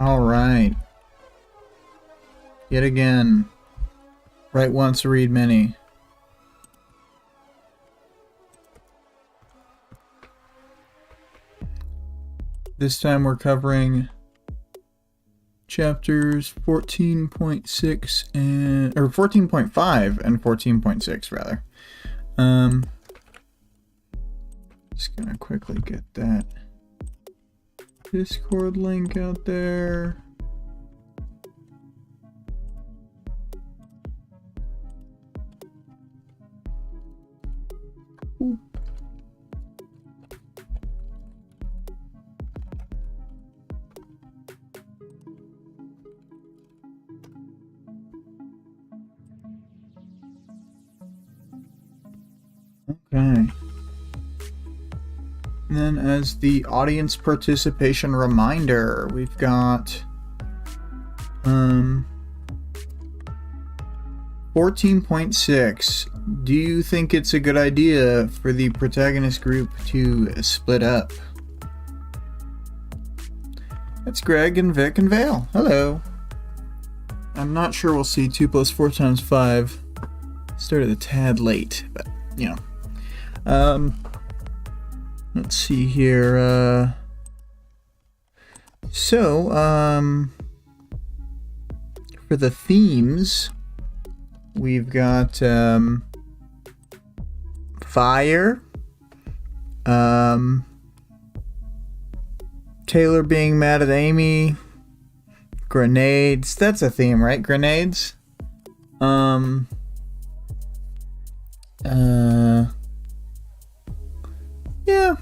All right. Yet again. Write once, read many. This time we're covering chapters 14.6 and 14.5 and 14.6 rather. Just gonna quickly get that Discord link out there. Ooh. Okay. And then as the audience participation reminder, we've got 14.6. Do you think it's a good idea for the protagonist group to split up? That's Greg and Vic and Vale. Hello. I'm not sure we'll see 2 + 4 × 5. Started a tad late, but you know. Let's see here. For the themes, we've got fire, Taylor being mad at Amy, grenades. That's a theme, right? Grenades. Yeah,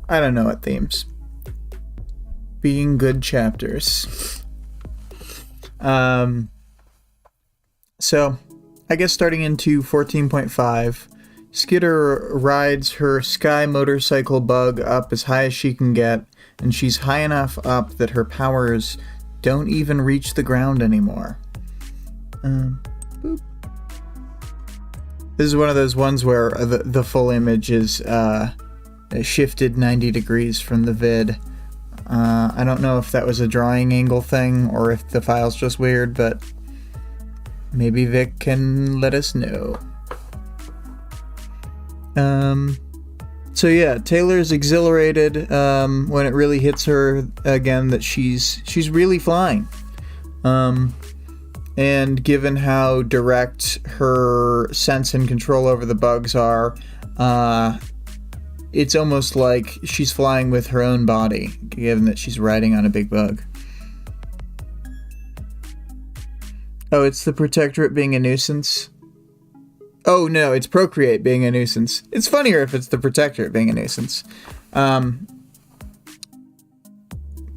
I don't know what themes. Being good chapters. So, I guess starting into 14.5, Skitter rides her sky motorcycle bug up as high as she can get, and she's high enough up that her powers don't even reach the ground anymore. Boop. This is one of those ones where the full image is shifted 90 degrees from the vid. I don't know if that was a drawing angle thing or if the file's just weird, but maybe Vic can let us know. So yeah, Taylor's exhilarated when it really hits her again that she's really flying. And given how direct her sense and control over the bugs are, it's almost like she's flying with her own body, given that she's riding on a big bug. Oh, it's the Protectorate being a nuisance? Oh, no, it's Procreate being a nuisance. It's funnier if it's the Protectorate being a nuisance.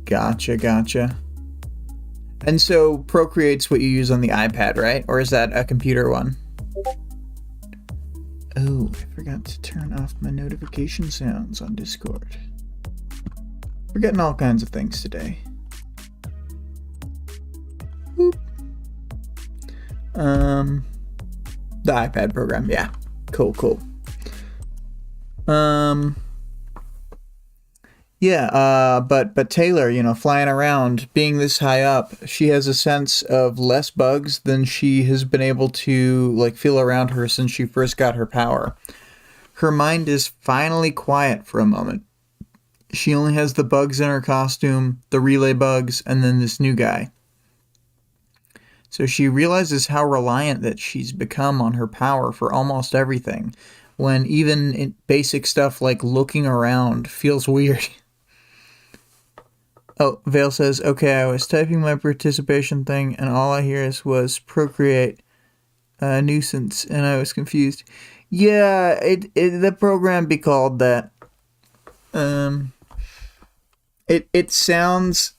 Gotcha. And so Procreate's what you use on the iPad, right? Or is that a computer one? Oh, I forgot to turn off my notification sounds on Discord. We're getting all kinds of things today. Boop. The iPad program, yeah. Cool. But Taylor, flying around, being this high up, she has a sense of less bugs than she has been able to, feel around her since she first got her power. Her mind is finally quiet for a moment. She only has the bugs in her costume, the relay bugs, and then this new guy. So she realizes how reliant that she's become on her power for almost everything, when even basic stuff like looking around feels weird. Oh, Vale says, okay, I was typing my participation thing, and all I hear was Procreate, nuisance, and I was confused. Yeah, the program be called that. It sounds...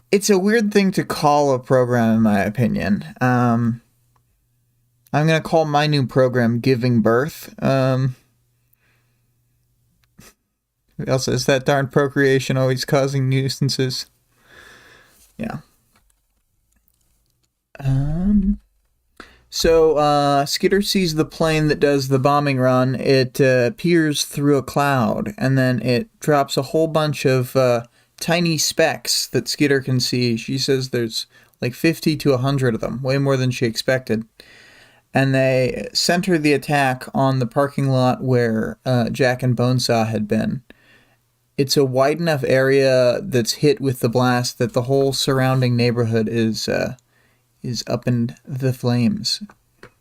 It's a weird thing to call a program, in my opinion. I'm going to call my new program Giving Birth. Who else says that darn procreation always causing nuisances? Yeah. So Skitter sees the plane that does the bombing run. It peers through a cloud, and then it drops a whole bunch of tiny specks that Skitter can see. She says there's like 50 to 100 of them, way more than she expected. And they center the attack on the parking lot where Jack and Bonesaw had been. It's a wide enough area that's hit with the blast that the whole surrounding neighborhood is up in the flames.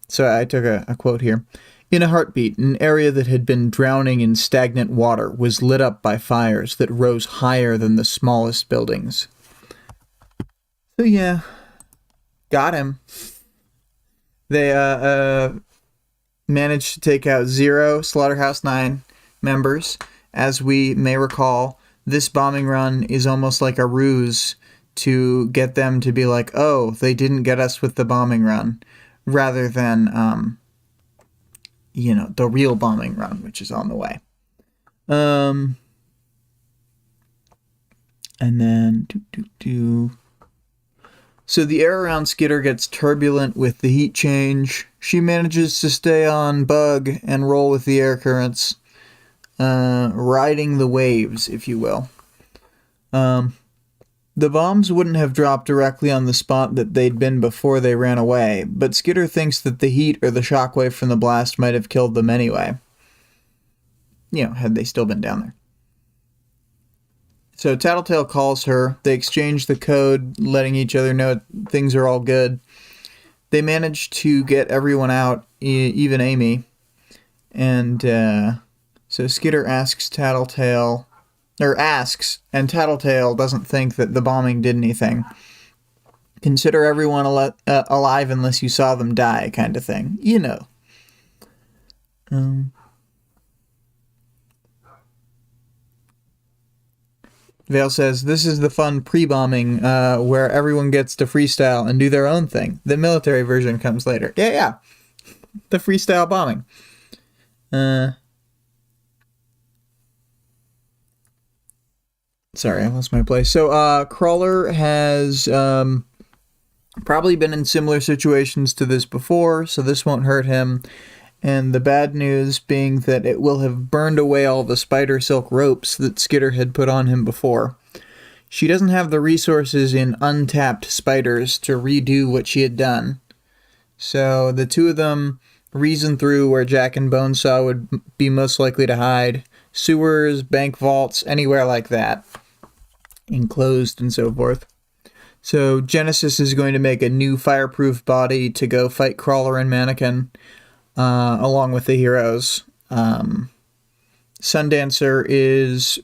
So I took a quote here. In a heartbeat, an area that had been drowning in stagnant water was lit up by fires that rose higher than the smallest buildings. So yeah, got him. They managed to take out 0 Slaughterhouse 9 members. As we may recall, this bombing run is almost like a ruse to get them to be like, oh, they didn't get us with the bombing run, rather than, the real bombing run, which is on the way. And then, So the air around Skitter gets turbulent with the heat change. She manages to stay on bug and roll with the air currents. Riding the waves, if you will. The bombs wouldn't have dropped directly on the spot that they'd been before they ran away, but Skitter thinks that the heat or the shockwave from the blast might have killed them anyway. Had they still been down there. So Tattletale calls her. They exchange the code, letting each other know things are all good. They manage to get everyone out, even Amy. And, so Skitter asks, and Tattletale doesn't think that the bombing did anything. Consider everyone alive unless you saw them die, kind of thing. Vale says, this is the fun pre-bombing where everyone gets to freestyle and do their own thing. The military version comes later. Yeah. The freestyle bombing. Sorry, I lost my place. So, Crawler has probably been in similar situations to this before, so this won't hurt him. And the bad news being that it will have burned away all the spider silk ropes that Skitter had put on him before. She doesn't have the resources in untapped spiders to redo what she had done. So the two of them reason through where Jack and Bonesaw would be most likely to hide. Sewers, bank vaults, anywhere like that. Enclosed and so forth. So Genesis is going to make a new fireproof body to go fight Crawler and Mannequin, along with the heroes. Sundancer is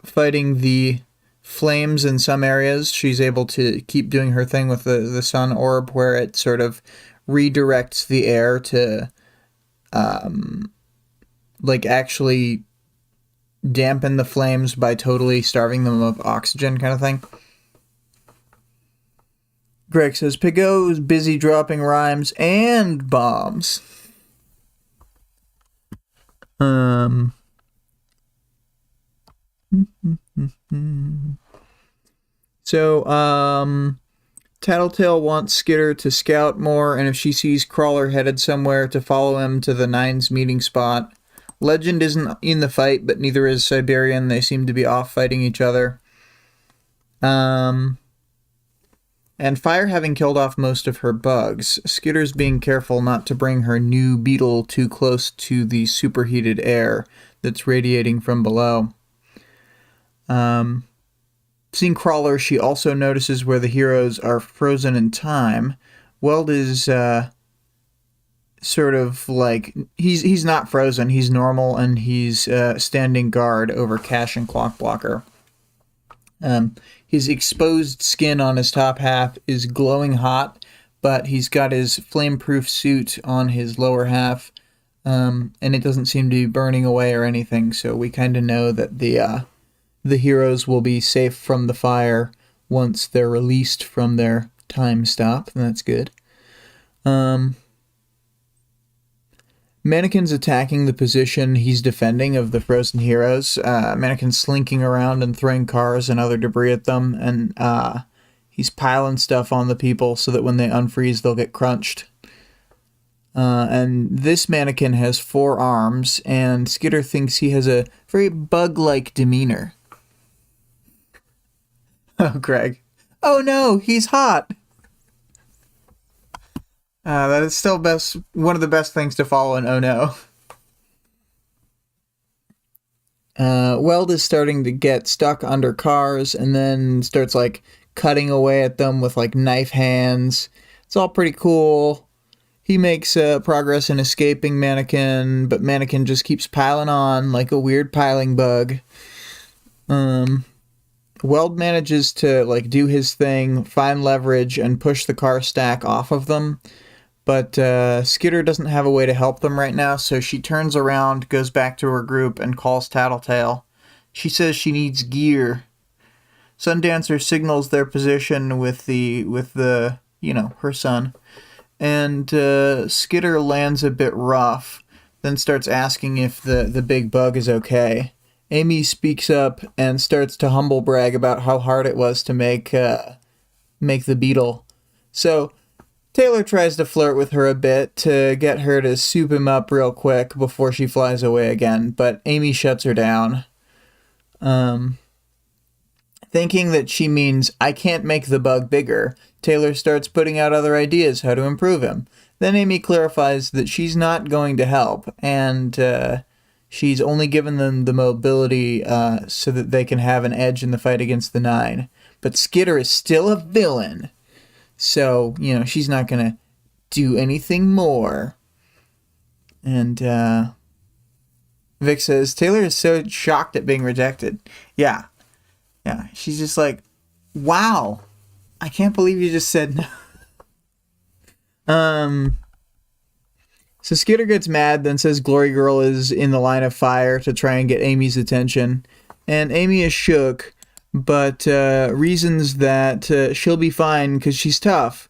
fighting the flames in some areas. She's able to keep doing her thing with the sun orb, where it sort of redirects the air to actually dampen the flames by totally starving them of oxygen, kind of thing. Greg says, Pigot's busy dropping rhymes and bombs. So, Tattletale wants Skitter to scout more, and if she sees Crawler headed somewhere, to follow him to the Nines meeting spot. Legend isn't in the fight, but neither is Siberian. They seem to be off fighting each other. And Fire having killed off most of her bugs, Skitter's being careful not to bring her new beetle too close to the superheated air that's radiating from below. Seeing Crawler, she also notices where the heroes are frozen in time. Weld is sort of like, he's not frozen, he's normal, and he's standing guard over Cash and Clock Blocker. His exposed skin on his top half is glowing hot, but he's got his flame-proof suit on his lower half, and it doesn't seem to be burning away or anything, so we kind of know that the heroes will be safe from the fire once they're released from their time stop, and that's good. Mannequin's attacking the position he's defending of the frozen heroes. Mannequin's slinking around and throwing cars and other debris at them, and he's piling stuff on the people so that when they unfreeze, they'll get crunched. And this mannequin has 4 arms, and Skitter thinks he has a very bug-like demeanor. Oh, Greg. Oh no, he's hot. That is still one of the best things to follow in Oh No. Weld is starting to get stuck under cars and then starts like cutting away at them with like knife hands. It's all pretty cool. He makes progress in escaping Mannequin, but Mannequin just keeps piling on like a weird piling bug. Weld manages to like do his thing, find leverage, and push the car stack off of them. But Skitter doesn't have a way to help them right now, so she turns around, goes back to her group, and calls Tattletale. She says she needs gear. Sundancer signals their position with the her son. And Skitter lands a bit rough, then starts asking if the big bug is okay. Amy speaks up and starts to humble brag about how hard it was to make the beetle. So Taylor tries to flirt with her a bit to get her to soup him up real quick before she flies away again, but Amy shuts her down. Thinking that she means, I can't make the bug bigger, Taylor starts putting out other ideas how to improve him. Then Amy clarifies that she's not going to help, and she's only given them the mobility so that they can have an edge in the fight against the Nine. But Skitter is still a villain. So, she's not going to do anything more. And Vic says, Taylor is so shocked at being rejected. Yeah. She's just like, wow. I can't believe you just said no. So Skitter gets mad, then says Glory Girl is in the line of fire to try and get Amy's attention. And Amy is shook, but reasons that she'll be fine because she's tough.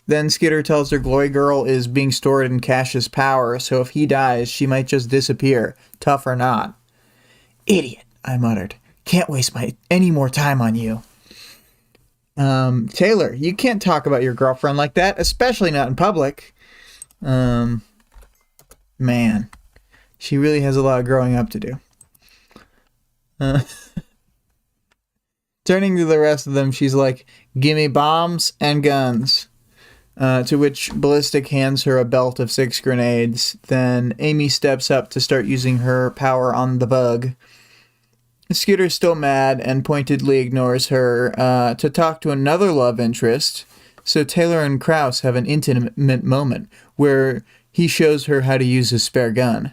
Then Skitter tells her Glory Girl is being stored in Cash's power, so if he dies, she might just disappear, tough or not. Idiot, I muttered. Can't waste any more time on you. Taylor, you can't talk about your girlfriend like that, especially not in public. Man, she really has a lot of growing up to do. Turning to the rest of them, she's like, gimme bombs and guns. To which Ballistic hands her a belt of 6 grenades. Then Amy steps up to start using her power on the bug. Skitter's still mad and pointedly ignores her to talk to another love interest. So Taylor and Krause have an intimate moment where he shows her how to use his spare gun.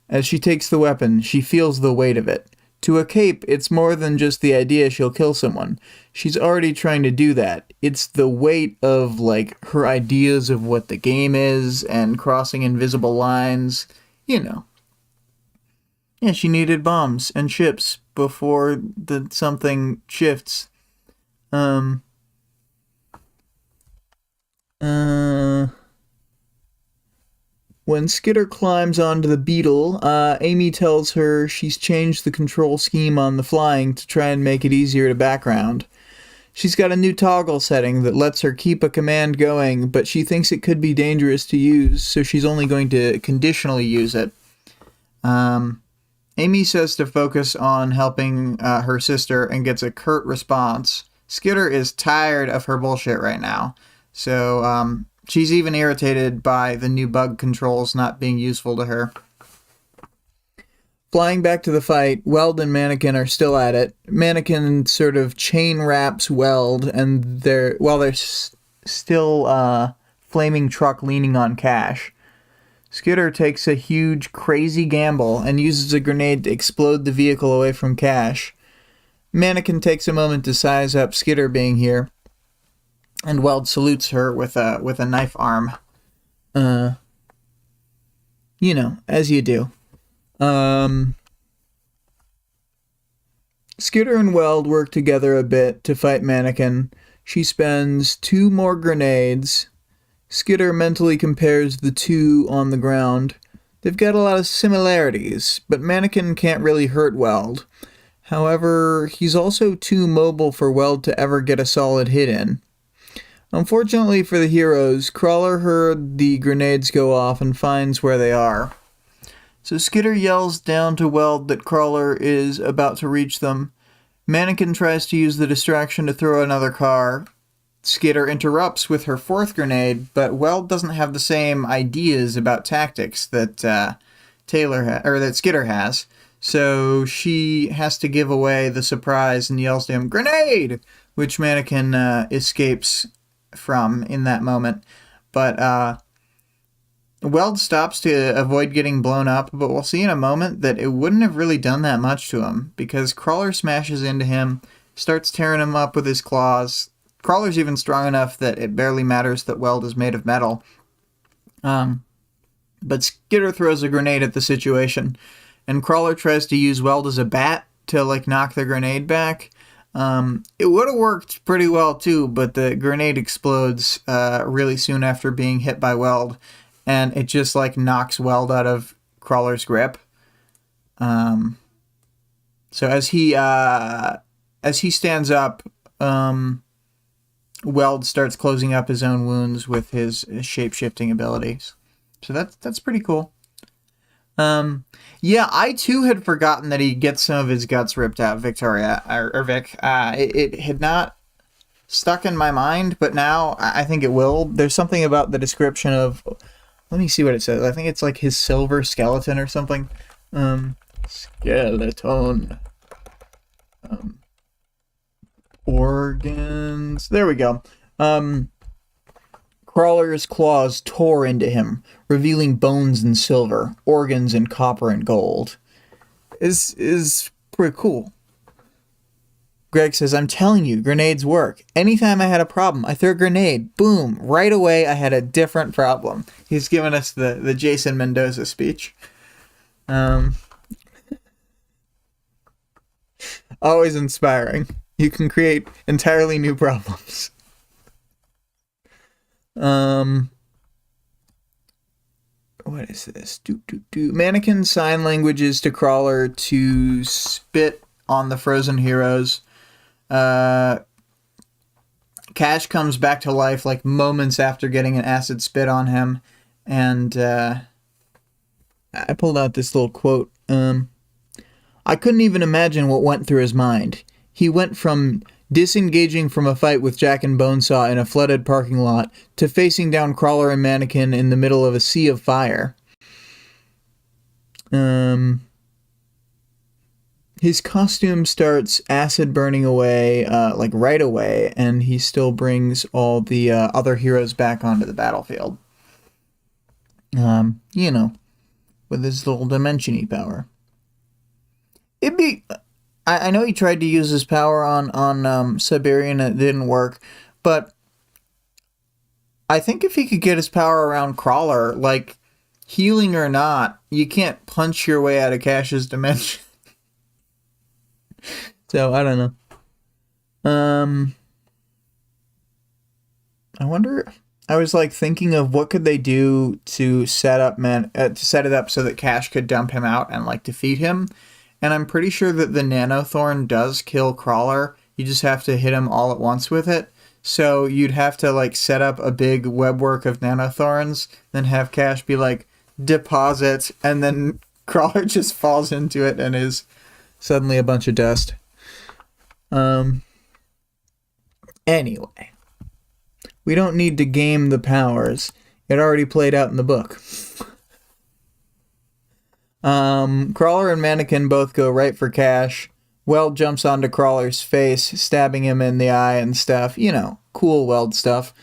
As she takes the weapon, she feels the weight of it. To a cape, it's more than just the idea she'll kill someone. She's already trying to do that. It's the weight of, her ideas of what the game is and crossing invisible lines. Yeah, she needed bombs and chips before something shifts. When Skitter climbs onto the beetle, Amy tells her she's changed the control scheme on the flying to try and make it easier to background. She's got a new toggle setting that lets her keep a command going, but she thinks it could be dangerous to use, so she's only going to conditionally use it. Amy says to focus on helping her sister and gets a curt response. Skitter is tired of her bullshit right now, so she's even irritated by the new bug controls not being useful to her. Flying back to the fight, Weld and Mannequin are still at it. Mannequin sort of chain wraps Weld, and they're still flaming truck leaning on Cash. Skitter takes a huge, crazy gamble and uses a grenade to explode the vehicle away from Cash. Mannequin takes a moment to size up Skitter being here, and Weld salutes her with a knife arm. As you do. Skitter and Weld work together a bit to fight Mannequin. She spends 2 more grenades. Skitter mentally compares the 2 on the ground. They've got a lot of similarities, but Mannequin can't really hurt Weld. However, he's also too mobile for Weld to ever get a solid hit in. Unfortunately for the heroes, Crawler heard the grenades go off and finds where they are. So Skitter yells down to Weld that Crawler is about to reach them, Mannequin tries to use the distraction to throw another car. Skitter interrupts with her fourth grenade, but Weld doesn't have the same ideas about tactics that that Skitter has. So she has to give away the surprise and yells to him, "Grenade!" which Mannequin escapes from in that moment. But Weld stops to avoid getting blown up, but we'll see in a moment that it wouldn't have really done that much to him, because Crawler smashes into him, starts tearing him up with his claws. Crawler's even strong enough that it barely matters that Weld is made of metal. But Skitter throws a grenade at the situation, and Crawler tries to use Weld as a bat to knock the grenade back. It would have worked pretty well too, but the grenade explodes really soon after being hit by Weld, and it just knocks Weld out of Crawler's grip. So as he stands up, Weld starts closing up his own wounds with his shape-shifting abilities. So that's pretty cool. Yeah, I too had forgotten that he gets some of his guts ripped out, Victoria, or Vic. It had not stuck in my mind, but now I think it will. There's something about the description of, let me see what it says. I think it's his silver skeleton or something. Skeleton. Organs. There we go. Crawler's claws tore into him, revealing bones and silver, organs in copper and gold. Is pretty cool. Greg says, "I'm telling you, grenades work. Anytime I had a problem, I threw a grenade. Boom. Right away, I had a different problem." He's giving us the Jason Mendoza speech. Always inspiring. You can create entirely new problems. What is this? Mannequin sign languages to Crawler to spit on the frozen heroes. Cash comes back to life moments after getting an acid spit on him, and I pulled out this little quote. "I couldn't even imagine what went through his mind. He went from disengaging from a fight with Jack and Bonesaw in a flooded parking lot to facing down Crawler and Mannequin in the middle of a sea of fire. His costume starts acid burning away, right away, and he still brings all the other heroes back onto the battlefield. With his little dimension-y power. I know he tried to use his power on Siberian and it didn't work, but I think if he could get his power around Crawler, healing or not, you can't punch your way out of Cash's dimension. So, I don't know. I wonder, I was thinking of what could they do to set it up so that Cash could dump him out and defeat him. And I'm pretty sure that the Nanothorn does kill Crawler. You just have to hit him all at once with it. So you'd have to set up a big webwork of Nanothorns, then have Cash be deposit, and then Crawler just falls into it and is suddenly a bunch of dust. Anyway. We don't need to game the powers. It already played out in the book. Crawler and Mannequin both go right for Cash. Weld jumps onto Crawler's face, stabbing him in the eye and stuff. Cool Weld stuff.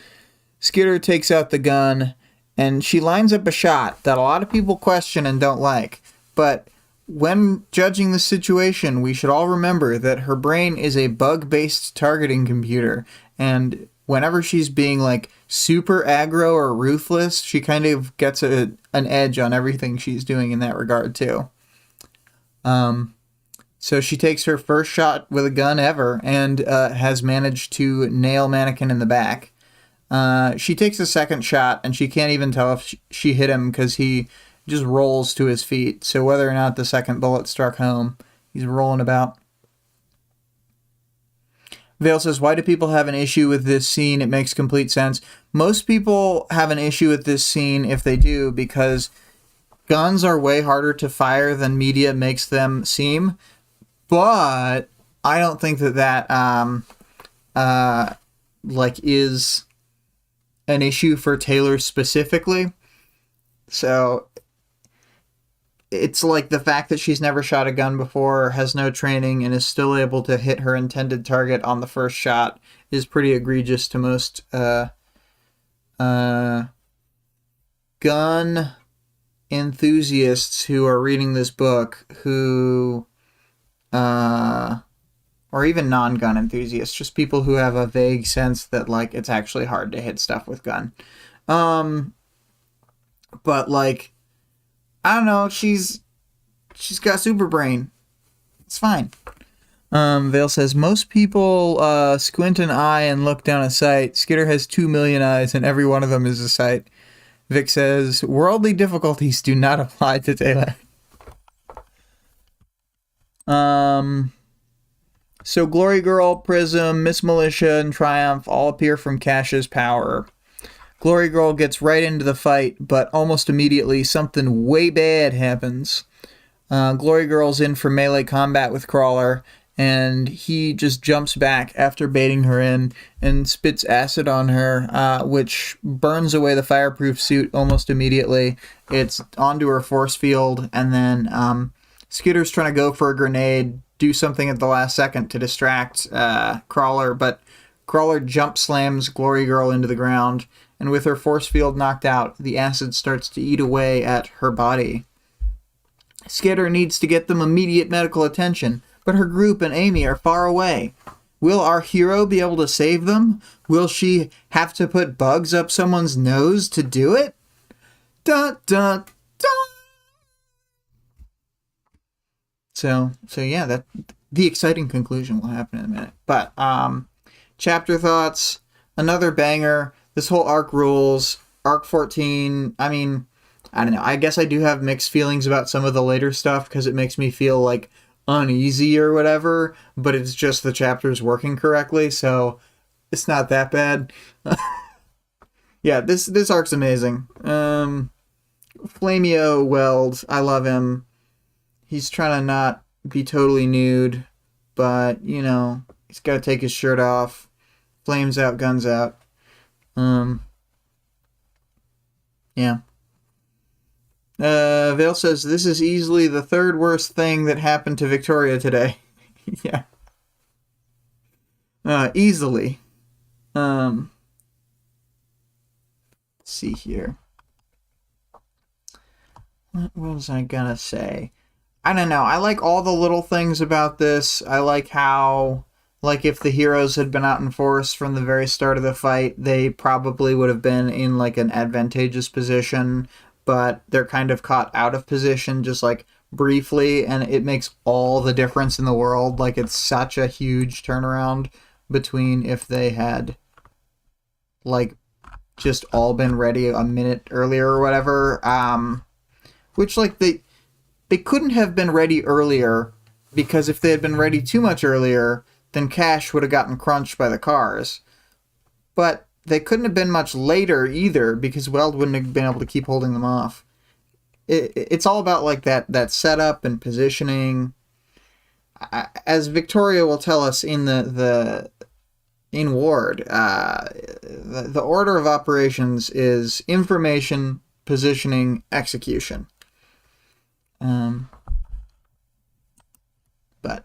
Skitter takes out the gun, and she lines up a shot that a lot of people question and don't like. But when judging the situation, we should all remember that her brain is a bug-based targeting computer, and whenever she's being super aggro or ruthless, she kind of gets an edge on everything she's doing in that regard too. So she takes her first shot with a gun ever and has managed to nail Mannequin in the back. She takes a second shot and she can't even tell if she hit him because he just rolls to his feet. So whether or not the second bullet struck home, he's rolling about. Vale says, "Why do people have an issue with this scene? It makes complete sense." Most people have an issue with this scene, if they do, because guns are way harder to fire than media makes them seem. But I don't think that like is an issue for Taylor specifically. So it's like the fact that she's never shot a gun before, has no training, and is still able to hit her intended target on the first shot is pretty egregious to most gun enthusiasts who are reading this book, who or even non-gun enthusiasts, just people who have a vague sense that like it's actually hard to hit stuff with gun. But like, I don't know, she's got super brain. It's fine. Vale says, most people squint an eye and look down a sight. Skitter has 2 million eyes, and every one of them is a sight. Vic says, worldly difficulties do not apply to Taylor. So Glory Girl, Prism, Miss Militia, and Triumph all appear from Cash's power. Glory Girl gets right into the fight, but almost immediately something way bad happens. Glory Girl's in for melee combat with Crawler, and he just jumps back after baiting her in and spits acid on her, which burns away the fireproof suit almost immediately. It's onto her force field, and then Skitter's trying to go for a grenade, do something at the last second to distract Crawler, but Crawler jump slams Glory Girl into the ground, and with her force field knocked out, the acid starts to eat away at her body. Skitter needs to get them immediate medical attention, but her group and Amy are far away. Will our hero be able to save them? Will she have to put bugs up someone's nose to do it? Dun dun dun! So yeah, that the exciting conclusion will happen in a minute. But chapter thoughts, another banger. This whole arc rules. Arc 14, I mean, I don't know. I guess I do have mixed feelings about some of the later stuff because it makes me feel like uneasy or whatever, but it's just the chapters working correctly, so it's not that bad. Yeah, this arc's amazing. Flamio Weld, I love him. He's trying to not be totally nude, but, you know, he's got to take his shirt off. Flames out, guns out. Yeah. Vale says, this is easily the third worst thing that happened to Victoria today. Yeah. Easily. Let's see here. What was I gonna say? I don't know. I like all the little things about this. I like how, like, if the heroes had been out in force from the very start of the fight, they probably would have been in, like, an advantageous position, but they're kind of caught out of position just, like, briefly, and it makes all the difference in the world. Like, it's such a huge turnaround between if they had, like, just all been ready a minute earlier or whatever, which, like, they couldn't have been ready earlier, because if they had been ready too much earlier, then Cash would have gotten crunched by the cars. But they couldn't have been much later either, because Weld wouldn't have been able to keep holding them off. It's all about like that setup and positioning. As Victoria will tell us in in Ward, the order of operations is information, positioning, execution. But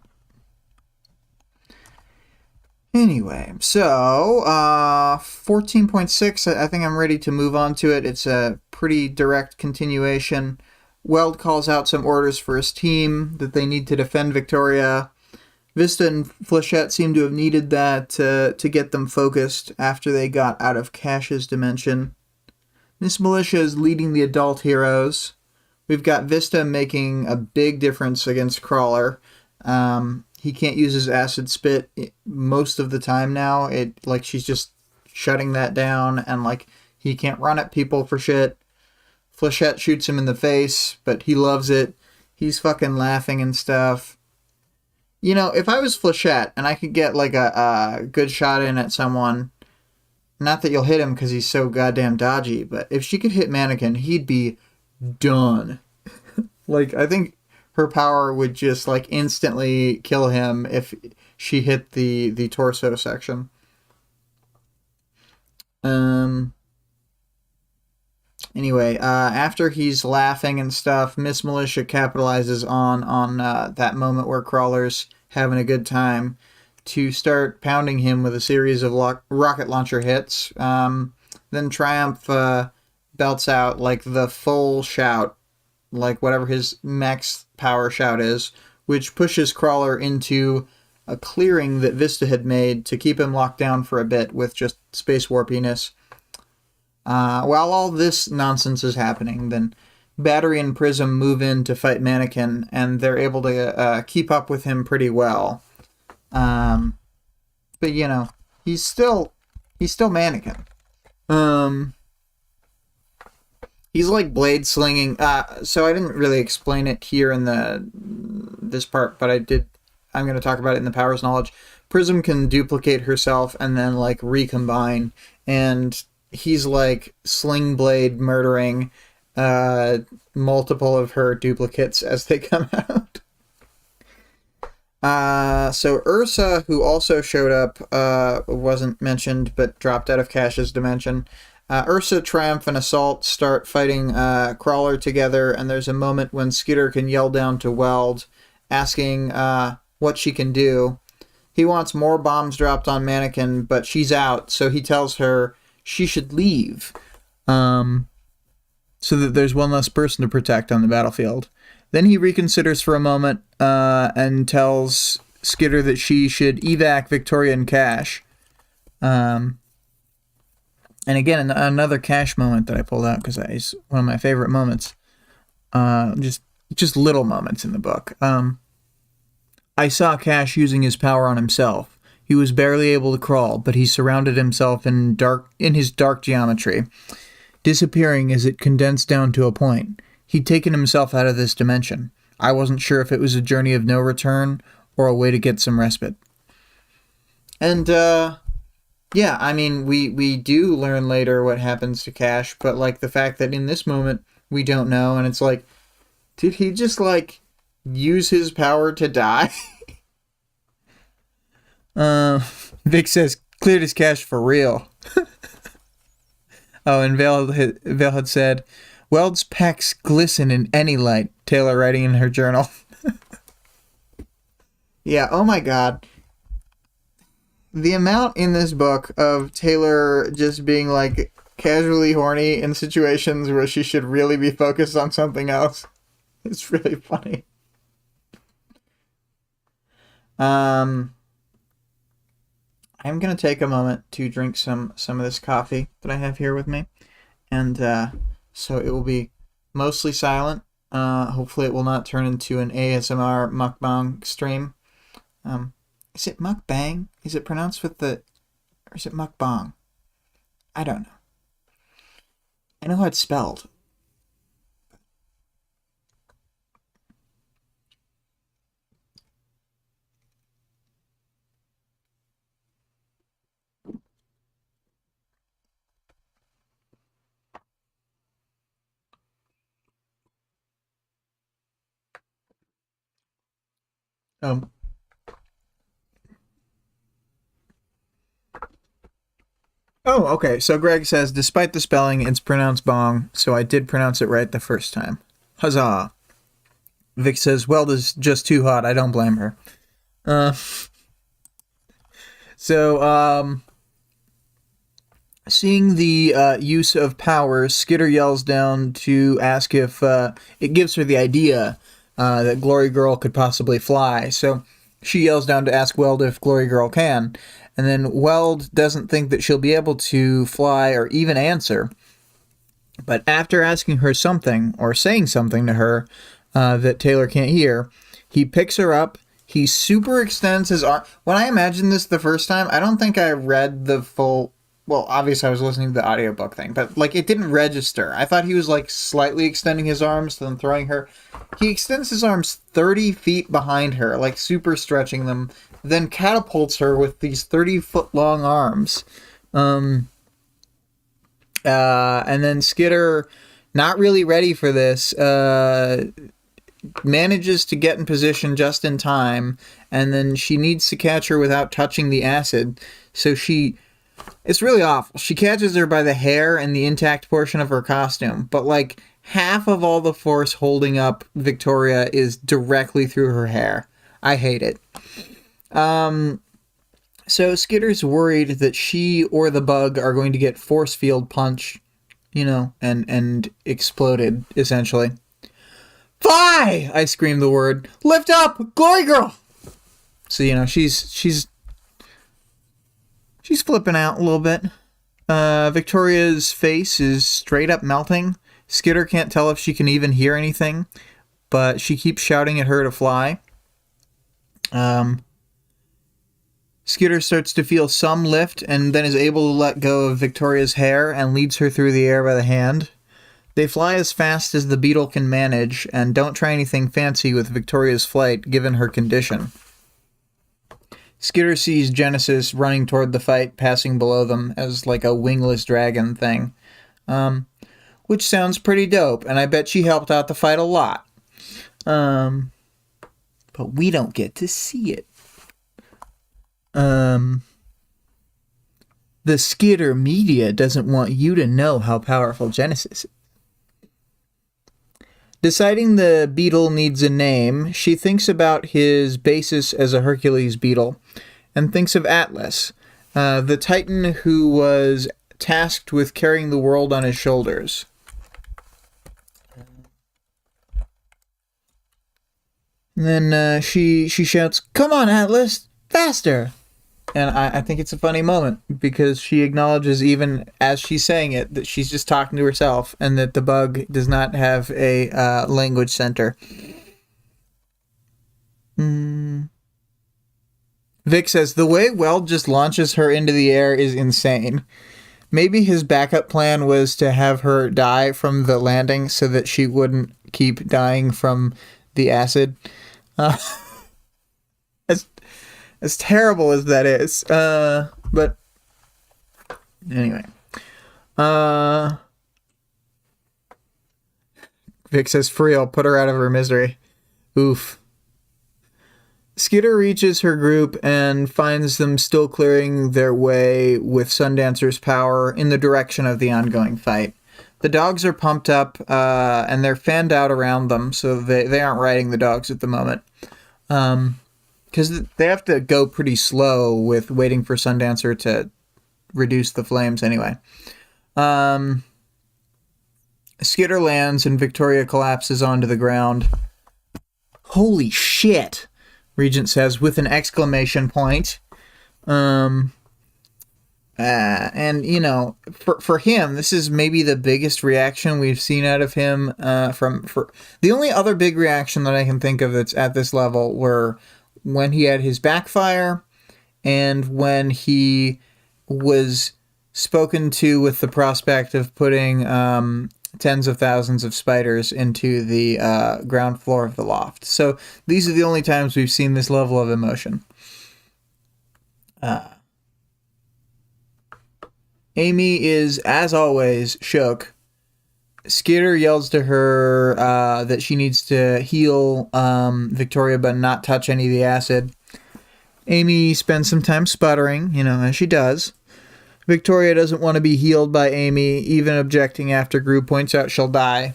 anyway, so 14.6, I think I'm ready to move on to it. It's a pretty direct continuation. Weld calls out some orders for his team that they need to defend Victoria. Vista and Flechette seem to have needed that to get them focused after they got out of Cash's dimension. Miss Militia is leading the adult heroes. We've got Vista making a big difference against Crawler. He can't use his acid spit most of the time now. Like, she's just shutting that down, and like he can't run at people for shit. Flechette shoots him in the face, but he loves it. He's fucking laughing and stuff. You know, if I was Flechette and I could get like a good shot in at someone, not that you'll hit him because he's so goddamn dodgy, but if she could hit Mannequin, he'd be done. Like, I think her power would just like instantly kill him if she hit the torso section. Anyway, after he's laughing and stuff, Miss Militia capitalizes on that moment where Crawler's having a good time to start pounding him with a series of rocket launcher hits. Then Triumph belts out like the full shout, like whatever his max power shout is, which pushes Crawler into a clearing that Vista had made to keep him locked down for a bit with just space warpiness. While all this nonsense is happening, then Battery and Prism move in to fight Mannequin, and they're able to keep up with him pretty well. But you know, he's still Mannequin. He's like blade slinging. So I didn't really explain it here in this part, but I'm going to talk about it in the Powers Knowledge. Prism can duplicate herself and then like recombine, and he's like sling blade murdering multiple of her duplicates as they come out. So Ursa, who also showed up, wasn't mentioned but dropped out of Cash's dimension. Ursa, Triumph, and Assault start fighting Crawler together, and there's a moment when Skitter can yell down to Weld, asking what she can do. He wants more bombs dropped on Mannequin, but she's out, so he tells her she should leave, so that there's one less person to protect on the battlefield. Then he reconsiders for a moment and tells Skitter that she should evac Victoria and Cash. And again, another Cash moment that I pulled out because it's one of my favorite moments. Just little moments in the book. I saw Cash using his power on himself. He was barely able to crawl, but he surrounded himself in his dark geometry, disappearing as it condensed down to a point. He'd taken himself out of this dimension. I wasn't sure if it was a journey of no return or a way to get some respite. And, yeah, I mean, we do learn later what happens to Cash, but, like, the fact that in this moment we don't know, and it's like, did he just, like, use his power to die? Vic says, cleared his Cash for real. Oh, and Vale had said, Weld's pecs glisten in any light, Taylor writing in her journal. Yeah, oh my god. The amount in this book of Taylor just being, like, casually horny in situations where she should really be focused on something else. It's really funny. I'm going to take a moment to drink some of this coffee that I have here with me. And, so it will be mostly silent. Hopefully it will not turn into an ASMR mukbang stream. Is it mukbang? Is it pronounced with or is it mukbang? I don't know. I know how it's spelled. Oh, okay. So Greg says, despite the spelling, it's pronounced bong, so I did pronounce it right the first time. Huzzah. Vic says, Weld is just too hot. I don't blame her. Seeing the use of powers, Skitter yells down to ask if it gives her the idea that Glory Girl could possibly fly. So she yells down to ask Weld if Glory Girl can. And then Weld doesn't think that she'll be able to fly or even answer. But after asking her something, or saying something to her that Taylor can't hear, he picks her up. He super extends his arm. When I imagined this the first time, I don't think I read the full... Well, obviously I was listening to the audiobook thing, but like it didn't register. I thought he was like slightly extending his arms, then throwing her. He extends his arms 30 feet behind her, like super stretching them, then catapults her with these 30-foot long arms. And then Skitter, not really ready for this, manages to get in position just in time, and then she needs to catch her without touching the acid. So it's really awful. She catches her by the hair and the intact portion of her costume, but like half of all the force holding up Victoria is directly through her hair. I hate it. So Skitter's worried that she or the bug are going to get force field punch, and exploded, essentially. Fly! I scream the word. Lift up! Glory girl! So, she's flipping out a little bit. Victoria's face is straight up melting. Skitter can't tell if she can even hear anything, but she keeps shouting at her to fly. Skitter starts to feel some lift and then is able to let go of Victoria's hair and leads her through the air by the hand. They fly as fast as the beetle can manage and don't try anything fancy with Victoria's flight given her condition. Skitter sees Genesis running toward the fight, passing below them as like a wingless dragon thing. Which sounds pretty dope, and I bet she helped out the fight a lot. But we don't get to see it. The Skitter media doesn't want you to know how powerful Genesis is. Deciding the beetle needs a name, she thinks about his basis as a Hercules beetle, and thinks of Atlas, the titan who was tasked with carrying the world on his shoulders. And then she shouts, "Come on, Atlas, faster!" And I think it's a funny moment, because she acknowledges, even as she's saying it, that she's just talking to herself, and that the bug does not have a language center. Vic says, the way Weld just launches her into the air is insane. Maybe his backup plan was to have her die from the landing so that she wouldn't keep dying from the acid. As terrible as that is. But anyway. Vic says, for real, put her out of her misery. Oof. Skitter reaches her group and finds them still clearing their way with Sundancer's power in the direction of the ongoing fight. The dogs are pumped up, and they're fanned out around them, so they aren't riding the dogs at the moment. Because they have to go pretty slow with waiting for Sundancer to reduce the flames anyway. Skitter lands and Victoria collapses onto the ground. Holy shit, Regent says with an exclamation point. And, for him, this is maybe the biggest reaction we've seen out of him. For the only other big reaction that I can think of that's at this level were when he had his backfire and when he was spoken to with the prospect of putting tens of thousands of spiders into the ground floor of the loft. So these are the only times we've seen this level of emotion. Amy is, as always, shook. Skitter yells to her that she needs to heal Victoria but not touch any of the acid. Amy spends some time sputtering, as she does. Victoria doesn't want to be healed by Amy, even objecting after Gru points out she'll die.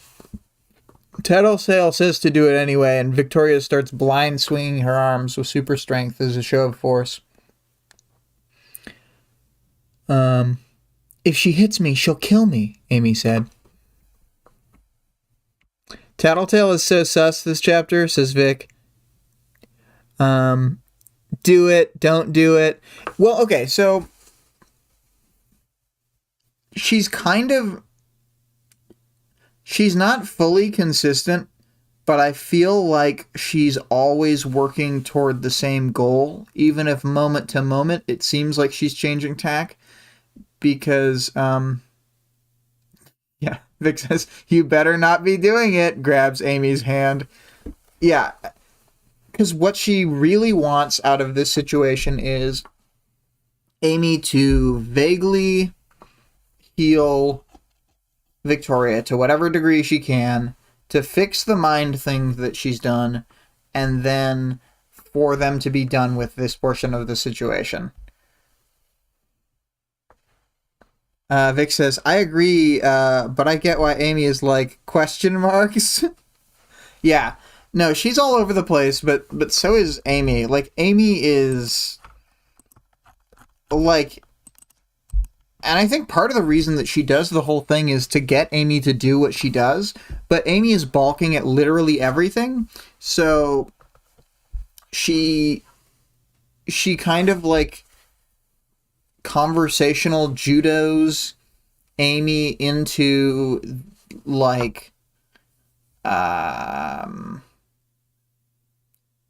Tattletale says to do it anyway, and Victoria starts blind swinging her arms with super strength as a show of force. If she hits me, she'll kill me, Amy said. Tattletale is so sus this chapter, says Vic. Do it, don't do it. Well, okay, so she's not fully consistent, but I feel like she's always working toward the same goal, even if moment to moment it seems like she's changing tack. Because, Vic says, you better not be doing it, grabs Amy's hand. Yeah, because what she really wants out of this situation is Amy to vaguely heal Victoria to whatever degree she can, to fix the mind thing that she's done, and then for them to be done with this portion of the situation. Vic says, I agree, but I get why Amy is like, question marks? Yeah. No, she's all over the place, but so is Amy. Like, Amy is, like... And I think part of the reason that she does the whole thing is to get Amy to do what she does, but Amy is balking at literally everything, so she kind of, like, conversational judos Amy into, like,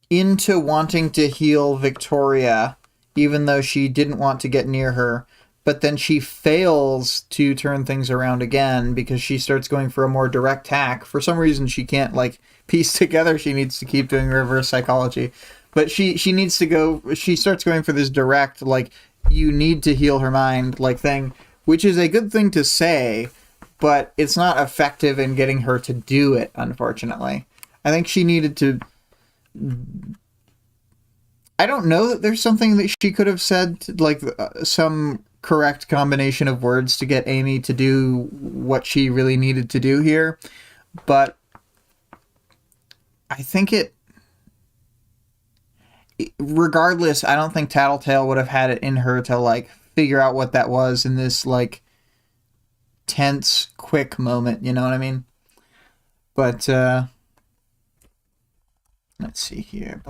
into wanting to heal Victoria, even though she didn't want to get near her. But then she fails to turn things around again because she starts going for a more direct tack. For some reason, she can't, like, piece together. She needs to keep doing reverse psychology. But she needs to go... She starts going for this direct, like, you need to heal her mind, like, thing. Which is a good thing to say, but it's not effective in getting her to do it, unfortunately. I think she needed to... I don't know that there's something that she could have said, like, some... correct combination of words to get Amy to do what she really needed to do here, but I think regardless, I don't think Tattletale would have had it in her to, like, figure out what that was in this, like, tense, quick moment, you know what I mean? But, let's see here.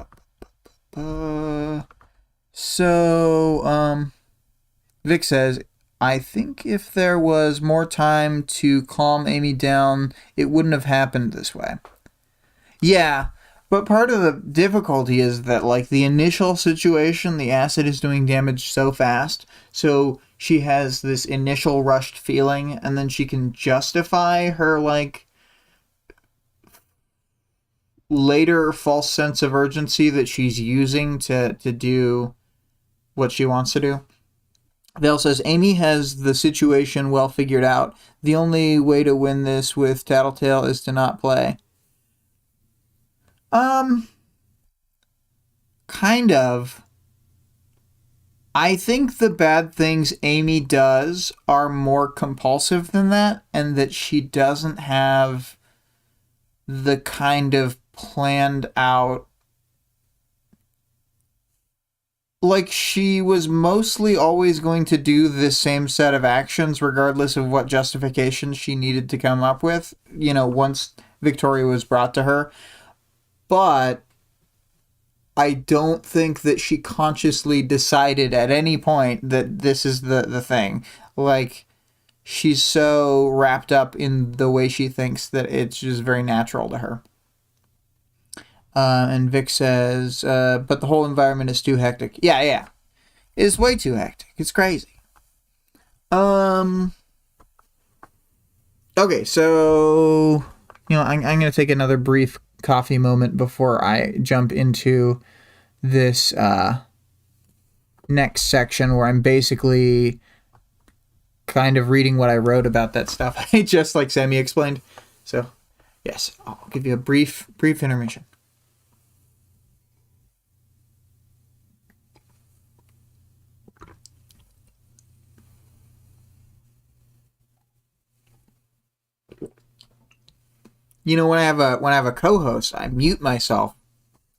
Vic says, I think if there was more time to calm Amy down, it wouldn't have happened this way. Yeah, but part of the difficulty is that, like, the initial situation, the acid is doing damage so fast, so she has this initial rushed feeling, and then she can justify her, like, later false sense of urgency that she's using to do what she wants to do. Vale says, Amy has the situation well figured out. The only way to win this with Tattletale is to not play. Kind of. I think the bad things Amy does are more compulsive than that, and that she doesn't have the kind of planned out... Like, she was mostly always going to do the same set of actions regardless of what justifications she needed to come up with, you know, once Victoria was brought to her. But I don't think that she consciously decided at any point that this is the thing. Like, she's so wrapped up in the way she thinks that it's just very natural to her. And Vic says, but the whole environment is too hectic. Yeah. It's way too hectic. It's crazy. Okay, so, you know, I'm going to take another brief coffee moment before I jump into this next section where I'm basically kind of reading what I wrote about that stuff. Just like Sammy explained. So, yes, I'll give you a brief intermission. You know, when I have a co-host, I mute myself.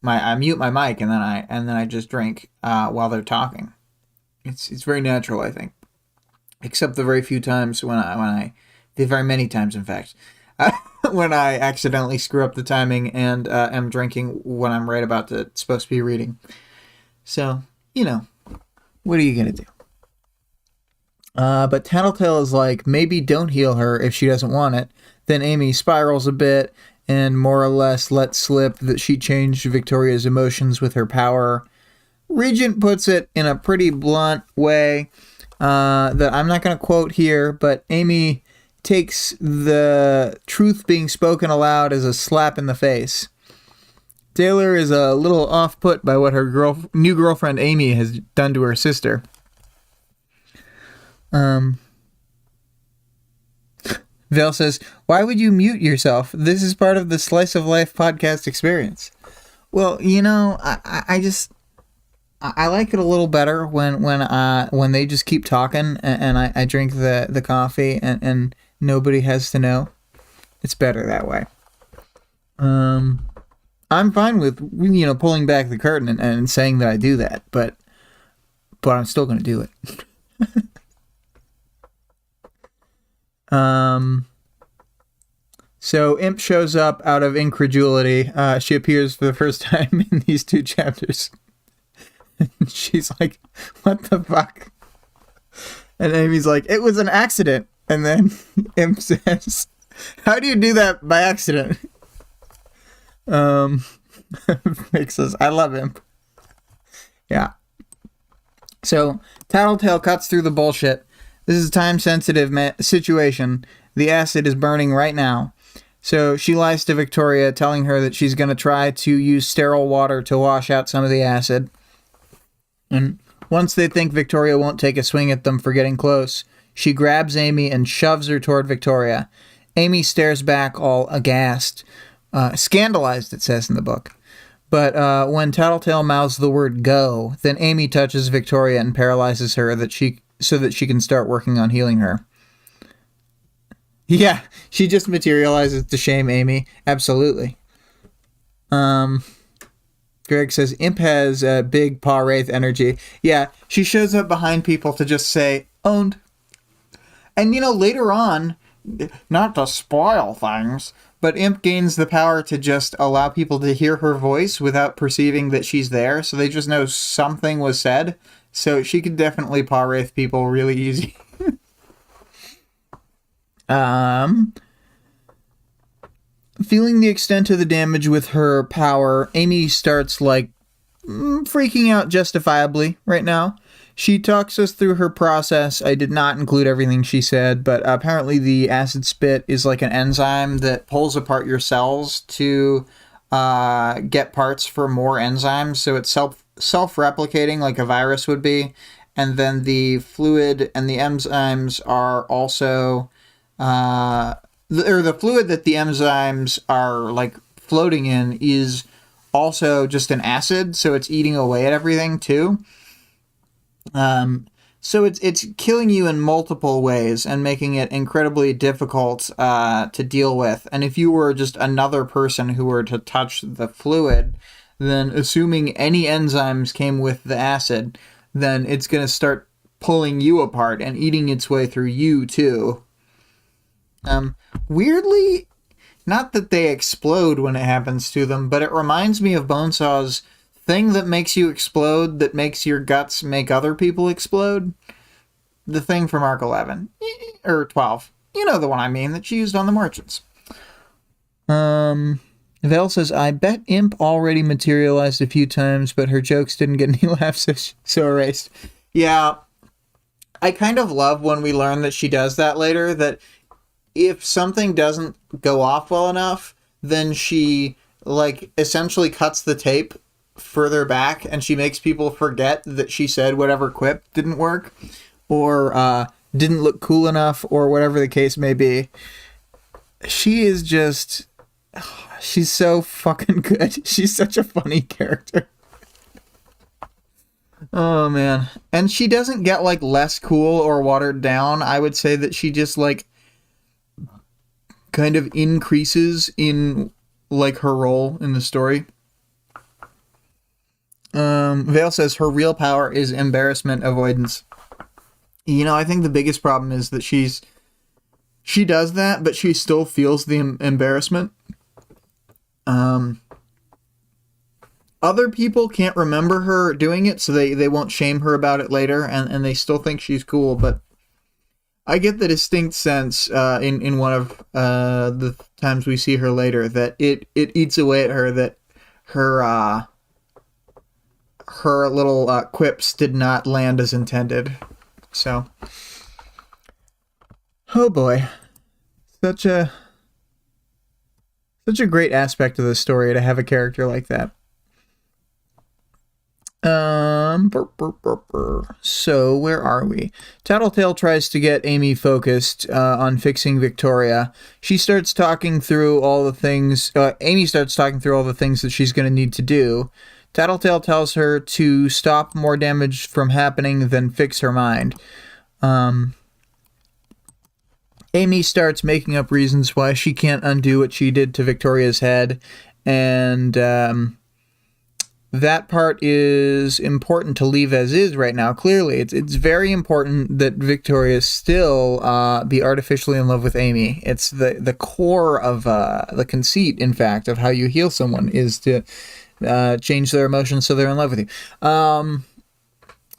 I mute my mic and then I just drink while they're talking. It's very natural, I think. Except the very few times the very many times, in fact, when I accidentally screw up the timing and am drinking when I'm right about to supposed to be reading. So, you know, what are you gonna do? But Tattletale is like, maybe don't heal her if she doesn't want it. Then Amy spirals a bit and more or less lets slip that she changed Victoria's emotions with her power. Regent puts it in a pretty blunt way that I'm not going to quote here, but Amy takes the truth being spoken aloud as a slap in the face. Taylor is a little off-put by what her new girlfriend Amy has done to her sister. Vale says, why would you mute yourself? This is part of the Slice of Life podcast experience. Well, I like it a little better when they just keep talking and I drink the coffee and nobody has to know. It's better that way. I'm fine with pulling back the curtain and saying that I do that, but I'm still going to do it. So Imp shows up out of incredulity. She appears for the first time in these 2 chapters. She's like, what the fuck? And Amy's like, it was an accident. And then Imp says, how do you do that by accident? Vic says, I love Imp. Yeah. So Tattletale cuts through the bullshit. This is a time-sensitive situation. The acid is burning right now. So she lies to Victoria, telling her that she's going to try to use sterile water to wash out some of the acid. And once they think Victoria won't take a swing at them for getting close, she grabs Amy and shoves her toward Victoria. Amy stares back all aghast. Scandalized, it says in the book. But when Tattletale mouths the word go, then Amy touches Victoria and paralyzes her so that she can start working on healing her. Yeah, she just materializes to shame Amy. Absolutely. Greg says, Imp has big paw wraith energy. Yeah, she shows up behind people to just say, owned. And, later on, not to spoil things, but Imp gains the power to just allow people to hear her voice without perceiving that she's there, so they just know something was said. So she could definitely paw wraith people really easy. Feeling the extent of the damage with her power, Amy starts, freaking out justifiably right now. She talks us through her process. I did not include everything she said, but apparently the acid spit is like an enzyme that pulls apart your cells to get parts for more enzymes. So it's self-replicating like a virus would be. And then the fluid and the enzymes are also... the fluid that the enzymes are floating in is also just an acid, so it's eating away at everything too. So it's killing you in multiple ways and making it incredibly difficult to deal with. And if you were just another person who were to touch the fluid, then assuming any enzymes came with the acid, then it's going to start pulling you apart and eating its way through you too. Weirdly, not that they explode when it happens to them, but it reminds me of Bonesaw's thing that makes you explode, that makes your guts make other people explode. The thing from Arc 11. Or 12. You know the one I mean, that she used on the merchants. Vale says, I bet Imp already materialized a few times, but her jokes didn't get any laughs, so erased. Yeah, I kind of love when we learn that she does that later, that if something doesn't go off well enough, then she, essentially cuts the tape further back, and she makes people forget that she said whatever quip didn't work, or didn't look cool enough, or whatever the case may be. She is just... She's so fucking good. She's such a funny character. Oh, man. And she doesn't get, less cool or watered down. I would say that she just, kind of increases in her role in the story. Vale says her real power is embarrassment avoidance. I think the biggest problem is that she does that, but she still feels the embarrassment. Other people can't remember her doing it, so they won't shame her about it later, and they still think she's cool, but I get the distinct sense in one of the times we see her later that it eats away at her, that her little quips did not land as intended. So, oh boy, such a great aspect of the story to have a character like that. So where are we? Tattletale tries to get Amy focused on fixing Victoria. She starts talking through all the things. Amy starts talking through all the things that she's going to need to do. Tattletale tells her to stop more damage from happening than fix her mind. Amy starts making up reasons why she can't undo what she did to Victoria's head, and that part is important to leave as is right now. Clearly, it's very important that Victoria still be artificially in love with Amy. It's the core of the conceit, in fact, of how you heal someone is to change their emotions so they're in love with you. And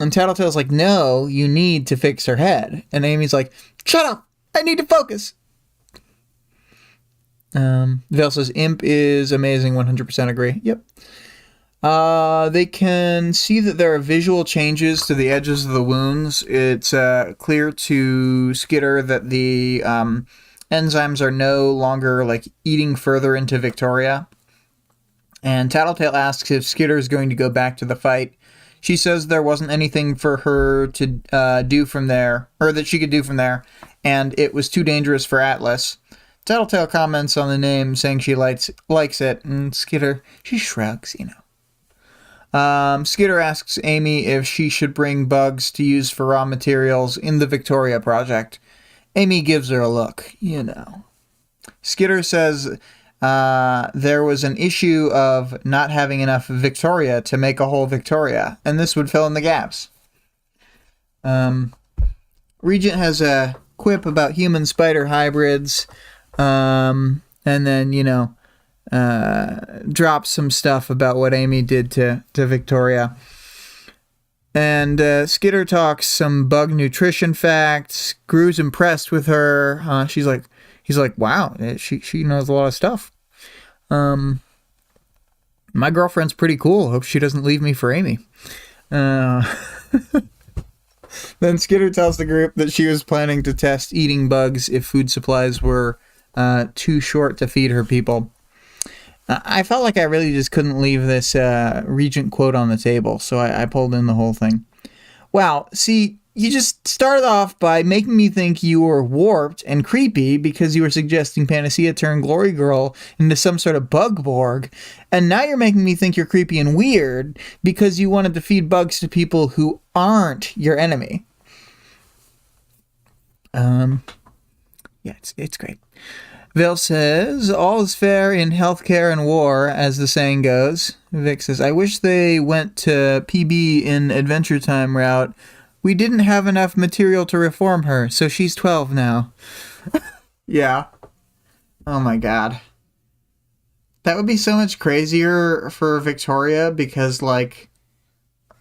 Tattletale's like, no, you need to fix her head. And Amy's like, shut up! I need to focus! Val says, Imp is amazing, 100% agree. Yep. They can see that there are visual changes to the edges of the wounds. It's clear to Skitter that the enzymes are no longer like eating further into Victoria. And Tattletale asks if Skitter is going to go back to the fight. She says there wasn't anything for her to do from there, or that she could do from there, and it was too dangerous for Atlas. Tattletale comments on the name, saying she likes it, and Skitter, she shrugs, you know. Skitter asks Amy if she should bring bugs to use for raw materials in the Victoria project. Amy gives her a look, you know. Skitter says there was an issue of not having enough Victoria to make a whole Victoria, and this would fill in the gaps. Regent has a quip about human spider hybrids, and then, you know, drops some stuff about what Amy did to Victoria. And Skitter talks some bug nutrition facts. Gru's impressed with her. He's like, wow, she knows a lot of stuff. My girlfriend's pretty cool. Hope she doesn't leave me for Amy. Then Skitter tells the group that she was planning to test eating bugs if food supplies were too short to feed her people. I felt like I really just couldn't leave this Regent quote on the table, so I pulled in the whole thing. Wow, see, you just started off by making me think you were warped and creepy because you were suggesting Panacea turn Glory Girl into some sort of bug-borg, and now you're making me think you're creepy and weird because you wanted to feed bugs to people who aren't your enemy. Yeah, it's great. Vale says, all is fair in healthcare and war, as the saying goes. Vic says, I wish they went to PB in Adventure Time route. We didn't have enough material to reform her, so she's 12 now. Yeah. Oh my god. That would be so much crazier for Victoria because, like,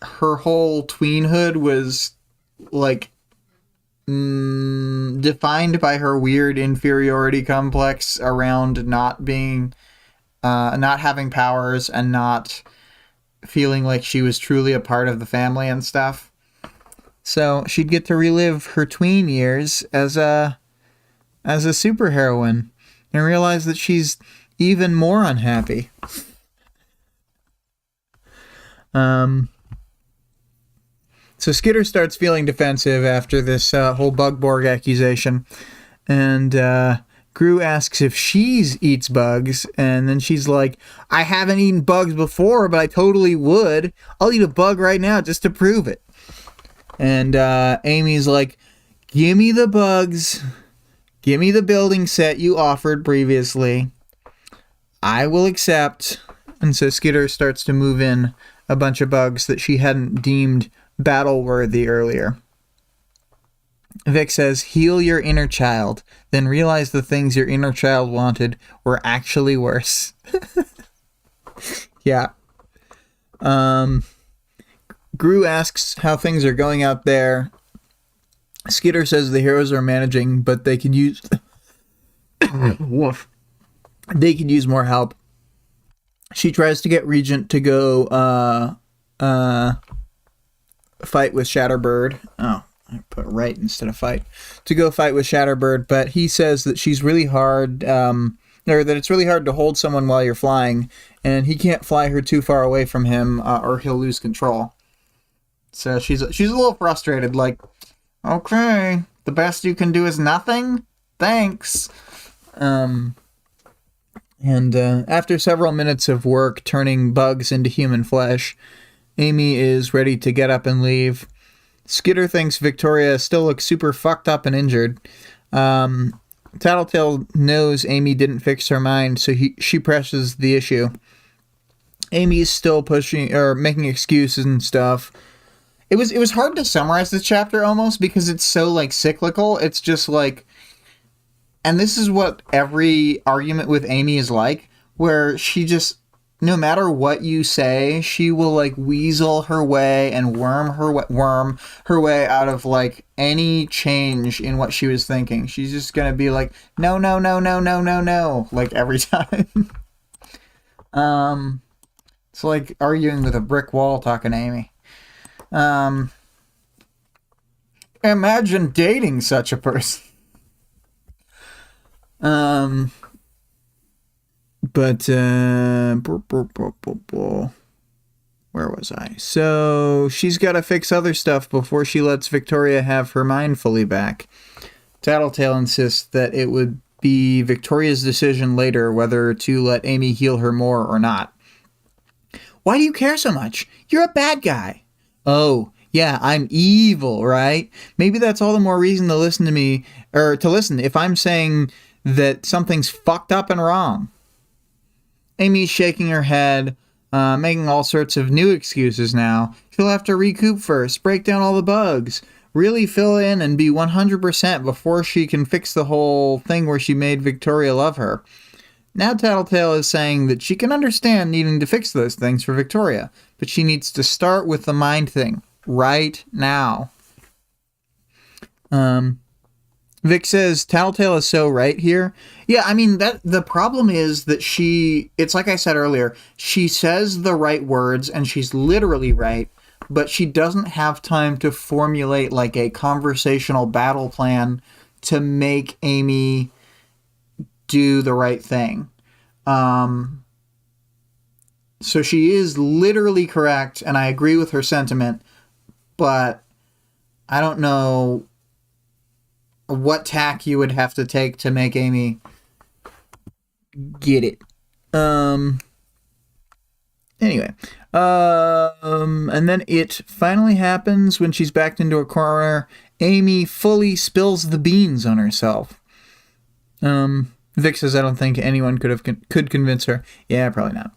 her whole tweenhood was, like, defined by her weird inferiority complex around not being, not having powers and not feeling like she was truly a part of the family and stuff. So she'd get to relive her tween years as a superheroine and realize that she's even more unhappy. So Skitter starts feeling defensive after this whole Bugborg accusation, and Gru asks if she eats bugs, and then she's like, I haven't eaten bugs before, but I totally would. I'll eat a bug right now just to prove it. And Amy's like, give me the bugs. Give me the building set you offered previously. I will accept. And so Skitter starts to move in a bunch of bugs that she hadn't deemed battle-worthy earlier. Vic says, heal your inner child, then realize the things your inner child wanted were actually worse. Yeah. Gru asks how things are going out there. Skitter says the heroes are managing, but they could use woof. They could use more help. She tries to get Regent to go fight with Shatterbird. Oh, I put right instead of fight. To go fight with Shatterbird, but he says that she's really hard, or that it's really hard to hold someone while you're flying, and he can't fly her too far away from him, or he'll lose control. So she's a little frustrated, like, okay, the best you can do is nothing? Thanks. And after several minutes of work turning bugs into human flesh, Amy is ready to get up and leave. Skitter thinks Victoria still looks super fucked up and injured. Tattletale knows Amy didn't fix her mind, so she presses the issue. Amy's still pushing or making excuses and stuff. It was hard to summarize this chapter almost because it's so like cyclical. It's just like, and this is what every argument with Amy is like, where she just, no matter what you say, she will like weasel her way and worm her way out of like any change in what she was thinking. She's just gonna be like, no, like every time. It's like arguing with a brick wall talking to Amy. Imagine dating such a person. But, where was I? So, she's got to fix other stuff before she lets Victoria have her mind fully back. Tattletale insists that it would be Victoria's decision later whether to let Amy heal her more or not. Why do you care so much? You're a bad guy. Oh, yeah, I'm evil, right? Maybe that's all the more reason to listen to me, or to listen if I'm saying that something's fucked up and wrong. Amy's shaking her head, making all sorts of new excuses now. She'll have to recoup first, break down all the bugs, really fill in and be 100% before she can fix the whole thing where she made Victoria love her. Now Tattletale is saying that she can understand needing to fix those things for Victoria, but she needs to start with the mind thing right now. Vic says Tattletale is so right here. Yeah, I mean, that the problem is that it's like I said earlier, she says the right words and she's literally right, but she doesn't have time to formulate like a conversational battle plan to make Amy do the right thing. So she is literally correct, and I agree with her sentiment, but I don't know what tack you would have to take to make Amy get it. Anyway. And then it finally happens when she's backed into a corner. Amy fully spills the beans on herself. Vic says, I don't think anyone could convince her. Yeah, probably not.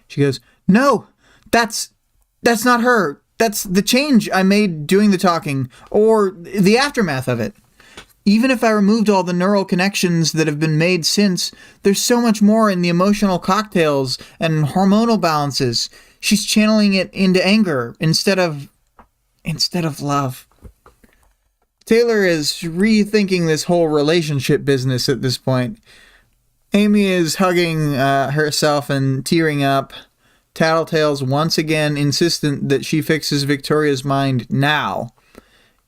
She goes, no, that's not her. That's the change I made doing the talking, or the aftermath of it. Even if I removed all the neural connections that have been made since, there's so much more in the emotional cocktails and hormonal balances. She's channeling it into anger instead of love. Taylor is rethinking this whole relationship business at this point. Amy is hugging herself and tearing up. Tattletale's once again insistent that she fixes Victoria's mind now.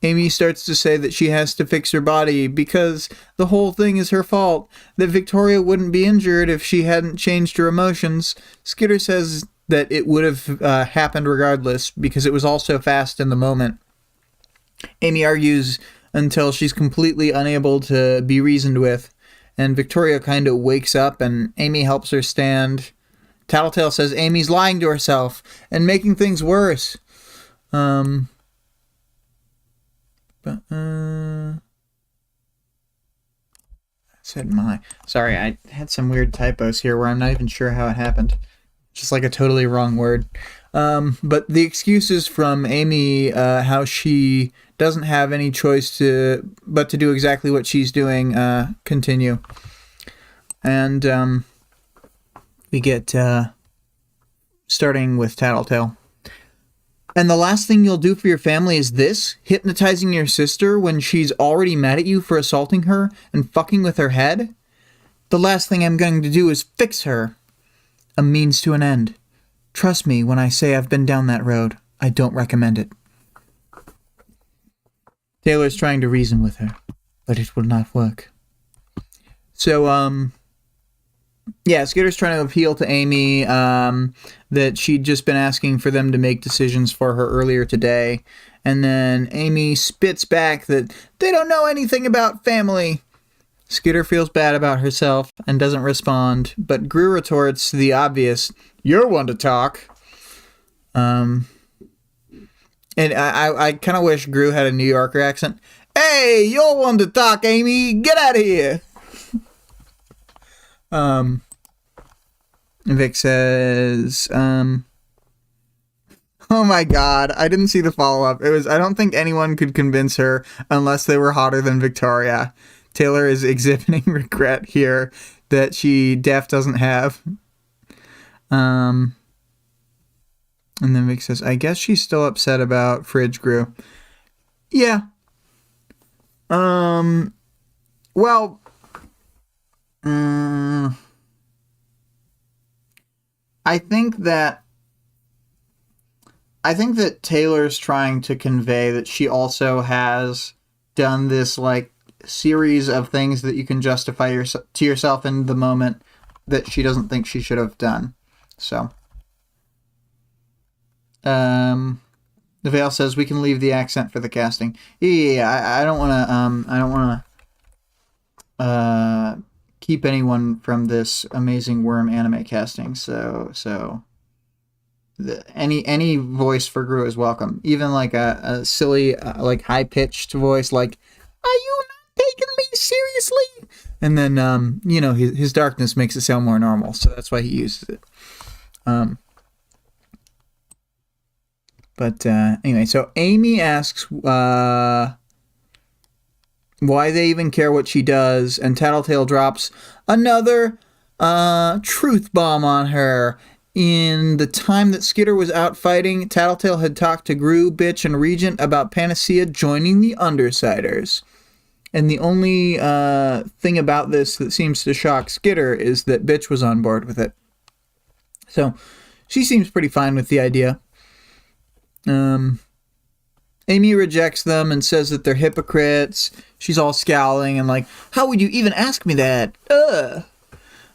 Amy starts to say that she has to fix her body because the whole thing is her fault, that Victoria wouldn't be injured if she hadn't changed her emotions. Skitter says that it would have happened regardless because it was all so fast in the moment. Amy argues until she's completely unable to be reasoned with, and Victoria kind of wakes up and Amy helps her stand. Tattletale says Amy's lying to herself and making things worse. I said my. Sorry, I had some weird typos here where I'm not even sure how it happened. Just like a totally wrong word. But the excuses from Amy, how she doesn't have any choice but to do exactly what she's doing, continue. And we get starting with Tattletale. And the last thing you'll do for your family is this? Hypnotizing your sister when she's already mad at you for assaulting her and fucking with her head? The last thing I'm going to do is fix her. A means to an end. Trust me when I say I've been down that road. I don't recommend it. Taylor's trying to reason with her, but it will not work. So, Yeah, Skitter's trying to appeal to Amy that she'd just been asking for them to make decisions for her earlier today. And then Amy spits back that they don't know anything about family. Skitter feels bad about herself and doesn't respond, but Gru retorts the obvious, "You're one to talk." And I kind of wish Gru had a New Yorker accent. "Hey, you're one to talk, Amy. Get out of here." Vic says, oh my god, I didn't see the follow-up. It was, I don't think anyone could convince her unless they were hotter than Victoria. Taylor is exhibiting regret here that she doesn't have. And then Vic says, I guess she's still upset about Fridge Gru. Yeah. Well, I think that Taylor's trying to convey that she also has done this like series of things that you can justify to yourself in the moment that she doesn't think she should have done. So, the Veil says we can leave the accent for the casting. Yeah, I don't want to keep anyone from this amazing Worm anime casting. So. Any voice for Gru is welcome. Even like a silly, like high-pitched voice like, "Are you not taking me seriously?" And then, his darkness makes it sound more normal, so that's why he uses it. But anyway, so Amy asks why they even care what she does, and Tattletale drops another truth bomb on her. In the time that Skitter was out fighting, Tattletale had talked to Gru, Bitch, and Regent about Panacea joining the Undersiders. And the only thing about this that seems to shock Skitter is that Bitch was on board with it. So, she seems pretty fine with the idea. Amy rejects them and says that they're hypocrites. She's all scowling and like, how would you even ask me that?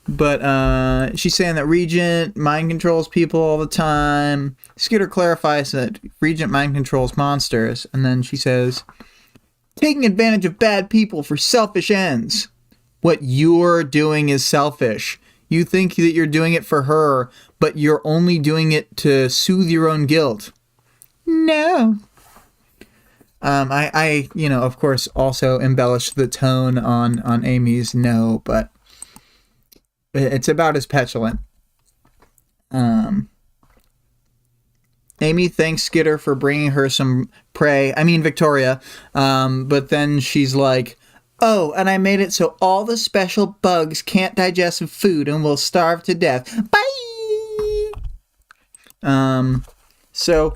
But she's saying that Regent mind controls people all the time. Skitter clarifies that Regent mind controls monsters. And then she says, taking advantage of bad people for selfish ends. What you're doing is selfish. You think that you're doing it for her, but you're only doing it to soothe your own guilt. No. I of course, also embellished the tone on Amy's no, but it's about as petulant. Amy thanks Skitter for bringing her some prey. I mean, Victoria. But then she's like, oh, and I made it so all the special bugs can't digest food and will starve to death. Bye! So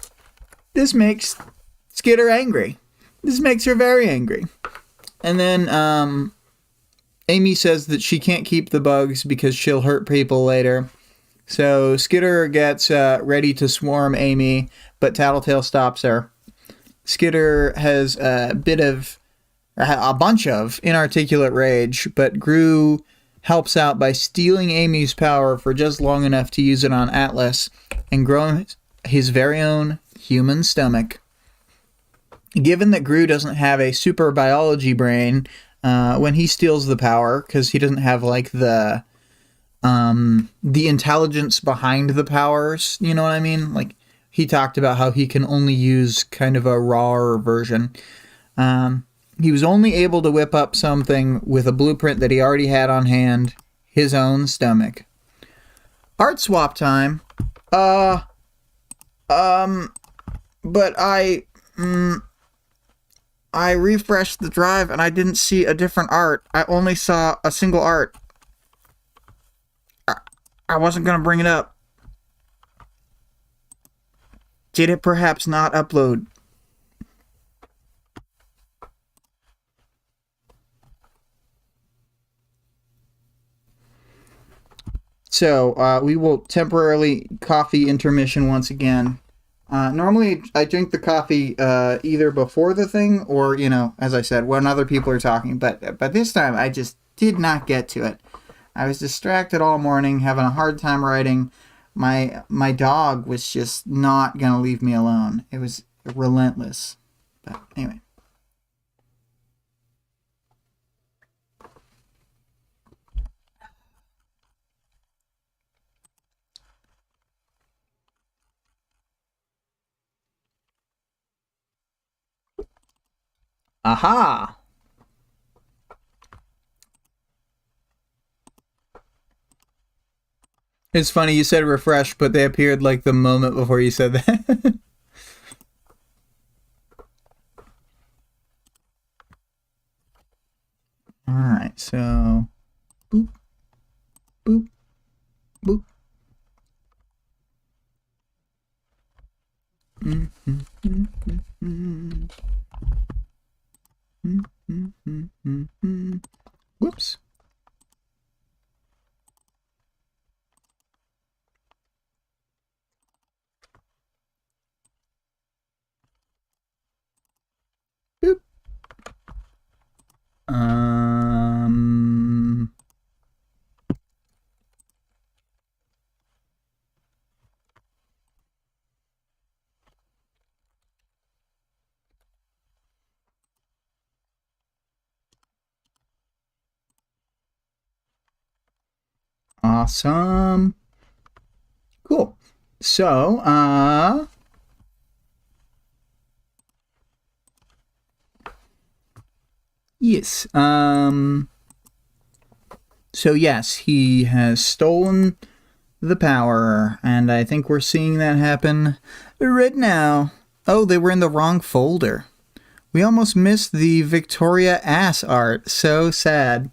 this makes Skitter angry. This makes her very angry. And then, Amy says that she can't keep the bugs because she'll hurt people later. So Skitter gets ready to swarm Amy, but Tattletale stops her. Skitter has a bunch of inarticulate rage, but Gru helps out by stealing Amy's power for just long enough to use it on Atlas and growing his very own human stomach. Given that Gru doesn't have a super biology brain, when he steals the power, because he doesn't have like the intelligence behind the powers, you know what I mean? Like he talked about how he can only use kind of a rawer version. He was only able to whip up something with a blueprint that he already had on hand, his own stomach. Art swap time. But I refreshed the drive and I didn't see a different art. I only saw a single art. I wasn't going to bring it up. Did it perhaps not upload? So, we will temporarily coffee intermission once again. Normally, I drink the coffee either before the thing or, as I said, when other people are talking. But this time, I just did not get to it. I was distracted all morning, having a hard time writing. My dog was just not gonna leave me alone. It was relentless. But anyway. Aha! It's funny you said refresh, but they appeared like the moment before you said that. Alright, so boop, boop, boop. Whoops. Boop. Awesome. Cool. So, yes. So yes, he has stolen the power, and I think we're seeing that happen right now. Oh, they were in the wrong folder. We almost missed the Victoria ass art. So sad.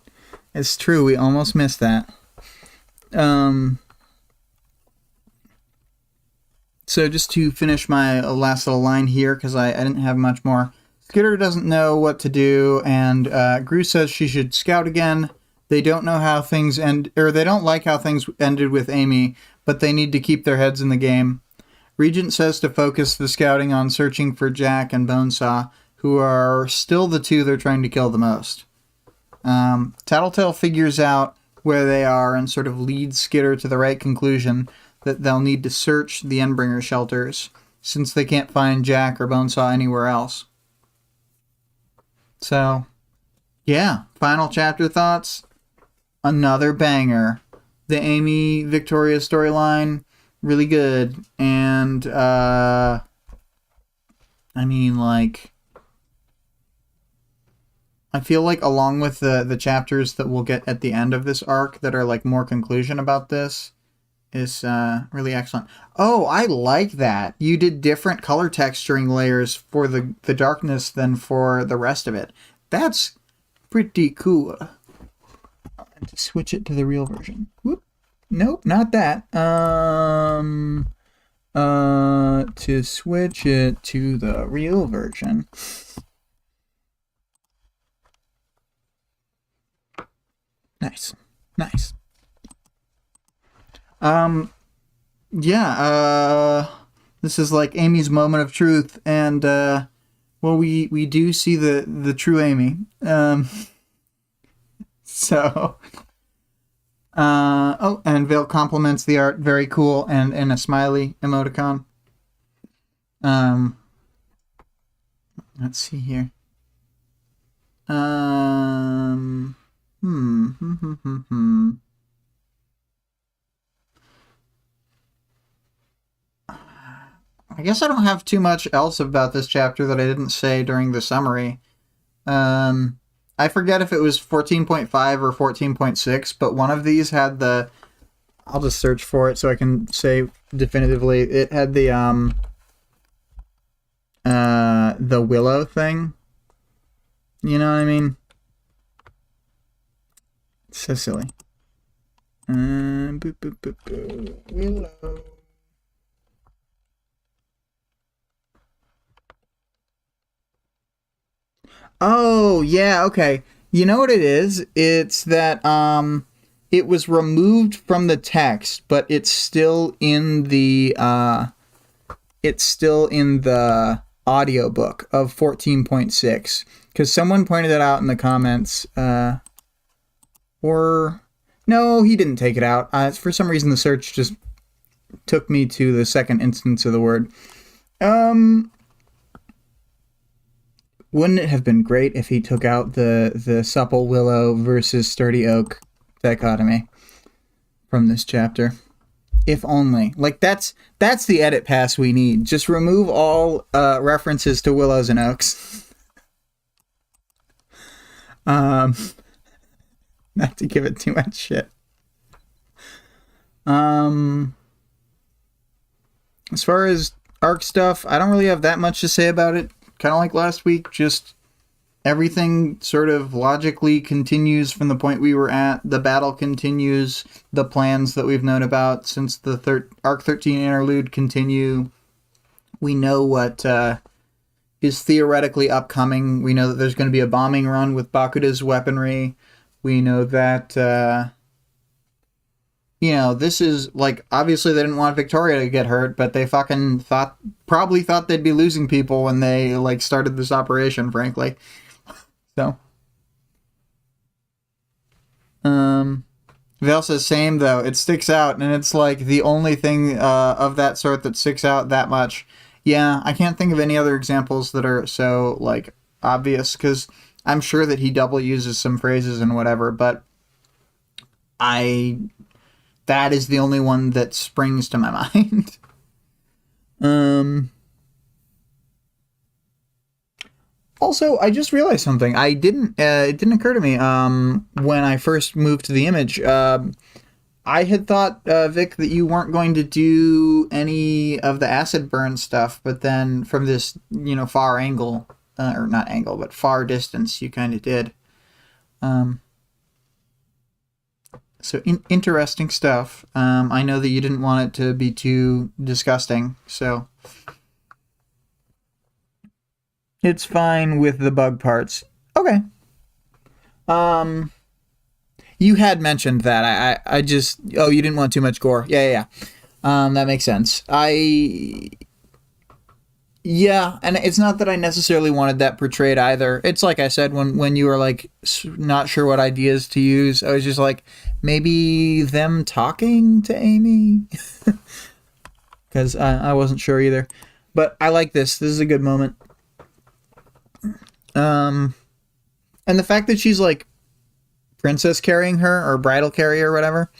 It's true, we almost missed that. So just to finish my last little line here, because I didn't have much more. Skitter doesn't know what to do, and Gru says she should scout again. They don't know how things end, or they don't like how things ended with Amy, but they need to keep their heads in the game. Regent says to focus the scouting on searching for Jack and Bonesaw, who are still the two they're trying to kill the most. Tattletale figures out where they are and sort of leads Skitter to the right conclusion that they'll need to search the Endbringer shelters, since they can't find Jack or Bonesaw anywhere else. So, yeah, final chapter thoughts. Another banger. The Amy Victoria storyline, really good. And, I mean, like, I feel like along with the chapters that we'll get at the end of this arc that are, like, more conclusion about this, is really excellent. Oh, I like that. You did different color texturing layers for the darkness than for the rest of it. That's pretty cool. To switch it to the real version. Whoop. Nope, not that. To switch it to the real version. Nice. Nice. Yeah, this is like Amy's moment of truth, and well, we do see the true Amy. So, oh, and Vale compliments the art, very cool, and a smiley emoticon. Let's see here. I guess I don't have too much else about this chapter that I didn't say during the summary. I forget if it was 14.5 or 14.6, but one of these had the... I'll just search for it so I can say definitively. It had the Willow thing. You know what I mean? It's so silly. Willow. Oh, yeah, okay. You know what it is? It's that it was removed from the text, but it's still in the audiobook of 14.6, cuz someone pointed it out in the comments or No, he didn't take it out. For some reason, the search just took me to the second instance of the word. Wouldn't it have been great if he took out the supple willow versus sturdy oak dichotomy from this chapter? If only. Like, that's the edit pass we need. Just remove all references to willows and oaks. Not to give it too much shit. As far as arc stuff, I don't really have that much to say about it. Kind of like last week, just everything sort of logically continues from the point we were at. The battle continues. The plans that we've known about since the Arc 13 interlude continue. We know what is theoretically upcoming. We know that there's going to be a bombing run with Bakuda's weaponry. We know that, this is, like, obviously they didn't want Victoria to get hurt, but they fucking probably thought they'd be losing people when they, like, started this operation, frankly. So. Val says, same, though. It sticks out, and it's, like, the only thing of that sort that sticks out that much. Yeah, I can't think of any other examples that are so, like, obvious, because I'm sure that he double uses some phrases and whatever, but that is the only one that springs to my mind. Also, I just realized something. It didn't occur to me when I first moved to the image. I had thought, Vic, that you weren't going to do any of the acid burn stuff, but then from this, far angle, or not angle, but far distance, you kind of did. So interesting stuff. I know that you didn't want it to be too disgusting, so it's fine with the bug parts. Okay. You had mentioned that. I just... Oh, you didn't want too much gore. Yeah. That makes sense. Yeah, and it's not that I necessarily wanted that portrayed either. It's like I said, when you were, like, not sure what ideas to use, I was just like, maybe them talking to Amy? Because I wasn't sure either. But I like this. This is a good moment. And the fact that she's, like, princess carrying her, or bridal carrier, or whatever,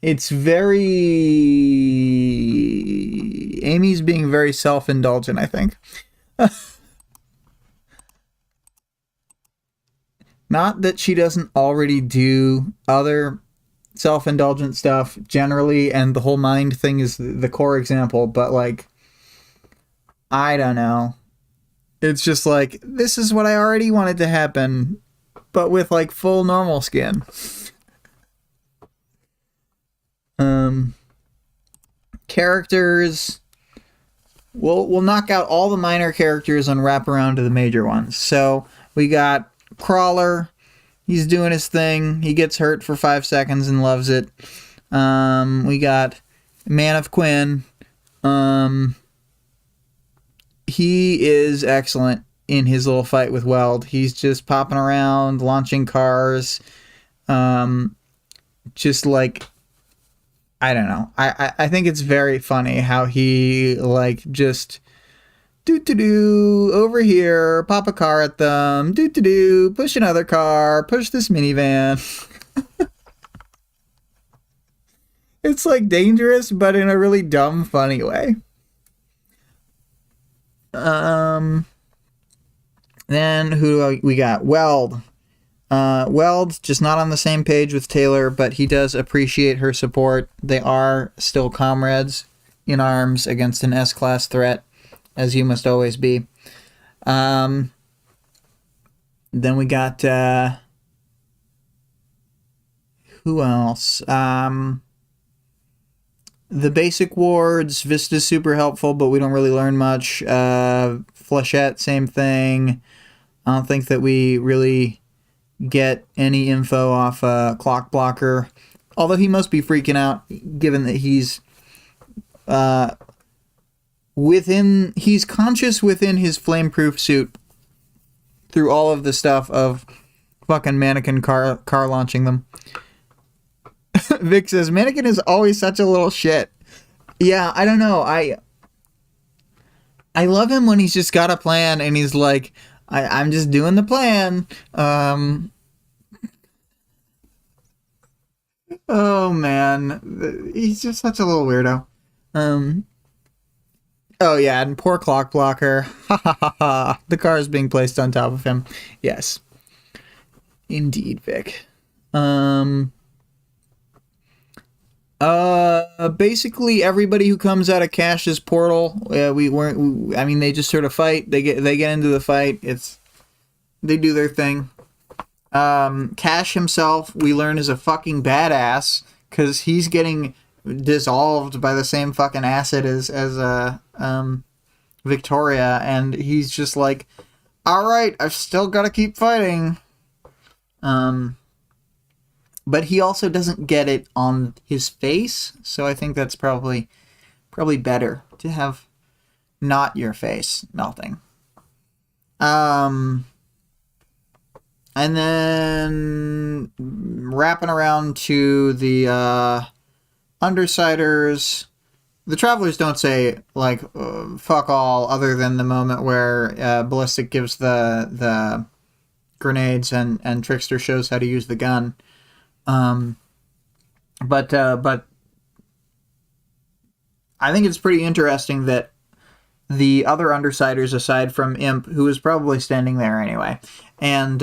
it's very... Amy's being very self-indulgent, I think. Not that she doesn't already do other self-indulgent stuff generally, and the whole mind thing is the core example, but, like, I don't know. It's just like, this is what I already wanted to happen, but with, like, full normal skin. Characters. We'll knock out all the minor characters and wrap around to the major ones. So we got Crawler. He's doing his thing. He gets hurt for 5 seconds and loves it. We got Man of Quinn. He is excellent in his little fight with Weld. He's just popping around, launching cars. Just like, I don't know. I think it's very funny how he, like, just do over here, pop a car at them, do push another car, push this minivan. It's, like, dangerous, but in a really dumb, funny way. Then who we got? Weld. Weld's just not on the same page with Taylor, but he does appreciate her support. They are still comrades in arms against an S-class threat, as you must always be. Then we got, who else? The basic wards, Vista's super helpful, but we don't really learn much. Flechette, same thing. I don't think that we really get any info off Clock Blocker, although he must be freaking out given that he's conscious within his flameproof suit through all of the stuff of fucking mannequin car launching them. Vic says mannequin is always such a little shit. Yeah, I don't know. I love him when he's just got a plan and he's like, I'm just doing the plan. Oh man, he's just such a little weirdo. Um, oh yeah, and poor clock blocker. Ha ha ha ha. The car is being placed on top of him. Yes, indeed, Vic. Um, basically everybody who comes out of Cash's portal, we weren't. I mean, they just sort of fight. They get into the fight. They do their thing. Cash himself, we learn, is a fucking badass because he's getting dissolved by the same fucking acid as Victoria, and he's just like, all right, I've still got to keep fighting. But he also doesn't get it on his face, so I think that's probably better to have not your face melting. And then wrapping around to the Undersiders. The Travelers don't say, like, fuck all, other than the moment where Ballistic gives the grenades and Trickster shows how to use the gun. But I think it's pretty interesting that the other Undersiders, aside from Imp, who was probably standing there anyway, and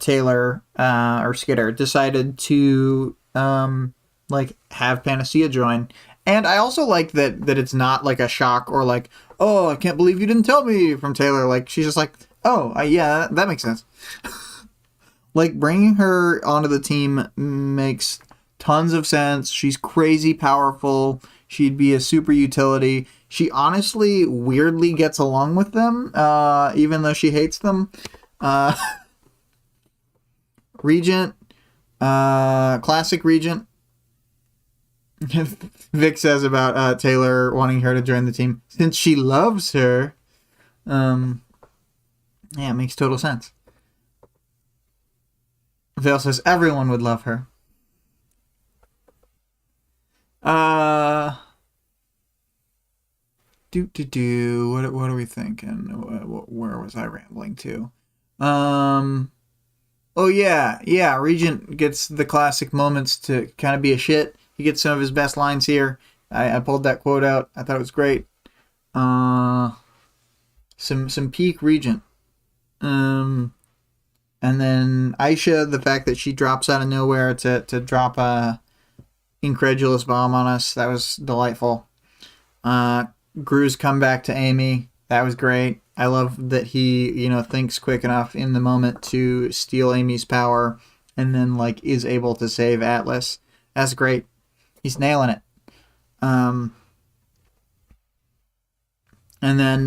Taylor or Skitter, decided to have Panacea join. And I also like that it's not like a shock or like, oh, I can't believe you didn't tell me from Taylor. Like, she's just like, oh, yeah, that makes sense. Like, bringing her onto the team makes tons of sense. She's crazy powerful. She'd be a super utility. She honestly weirdly gets along with them, even though she hates them. Regent, classic Regent. Vic says about Taylor wanting her to join the team since she loves her. Yeah, it makes total sense. Vale says everyone would love her. What are we thinking? Where was I rambling to? Oh yeah. Regent gets the classic moments to kind of be a shit. He gets some of his best lines here. I pulled that quote out. I thought it was great. Some peak Regent. And then Aisha, the fact that she drops out of nowhere to drop a incredulous bomb on us, that was delightful. Gru's comeback to Amy, that was great. I love that he, thinks quick enough in the moment to steal Amy's power and then, is able to save Atlas. That's great. He's nailing it. And then,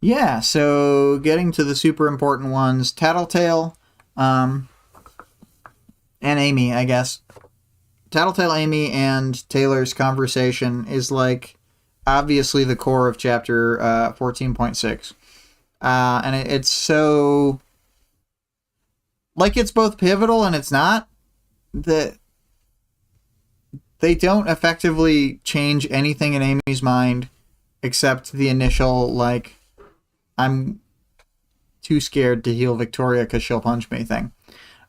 yeah, so getting to the super important ones, Tattletale, and Amy, I guess. Tattletale, Amy, and Taylor's conversation is, obviously the core of chapter 14.6. And it's so... it's both pivotal and it's not. That they don't effectively change anything in Amy's mind except the initial, I'm too scared to heal Victoria because she'll punch me thing.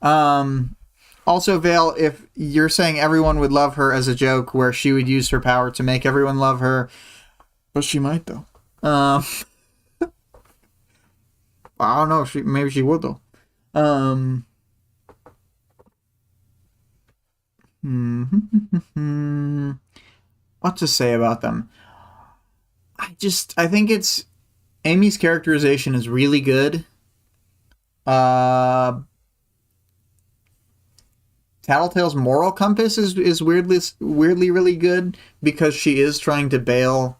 Also, Vale, if you're saying everyone would love her as a joke where she would use her power to make everyone love her, but she might, though. I don't know. Maybe she would, though. What to say about them? I think it's... Amy's characterization is really good. Tattletale's moral compass is weirdly really good because she is trying to bail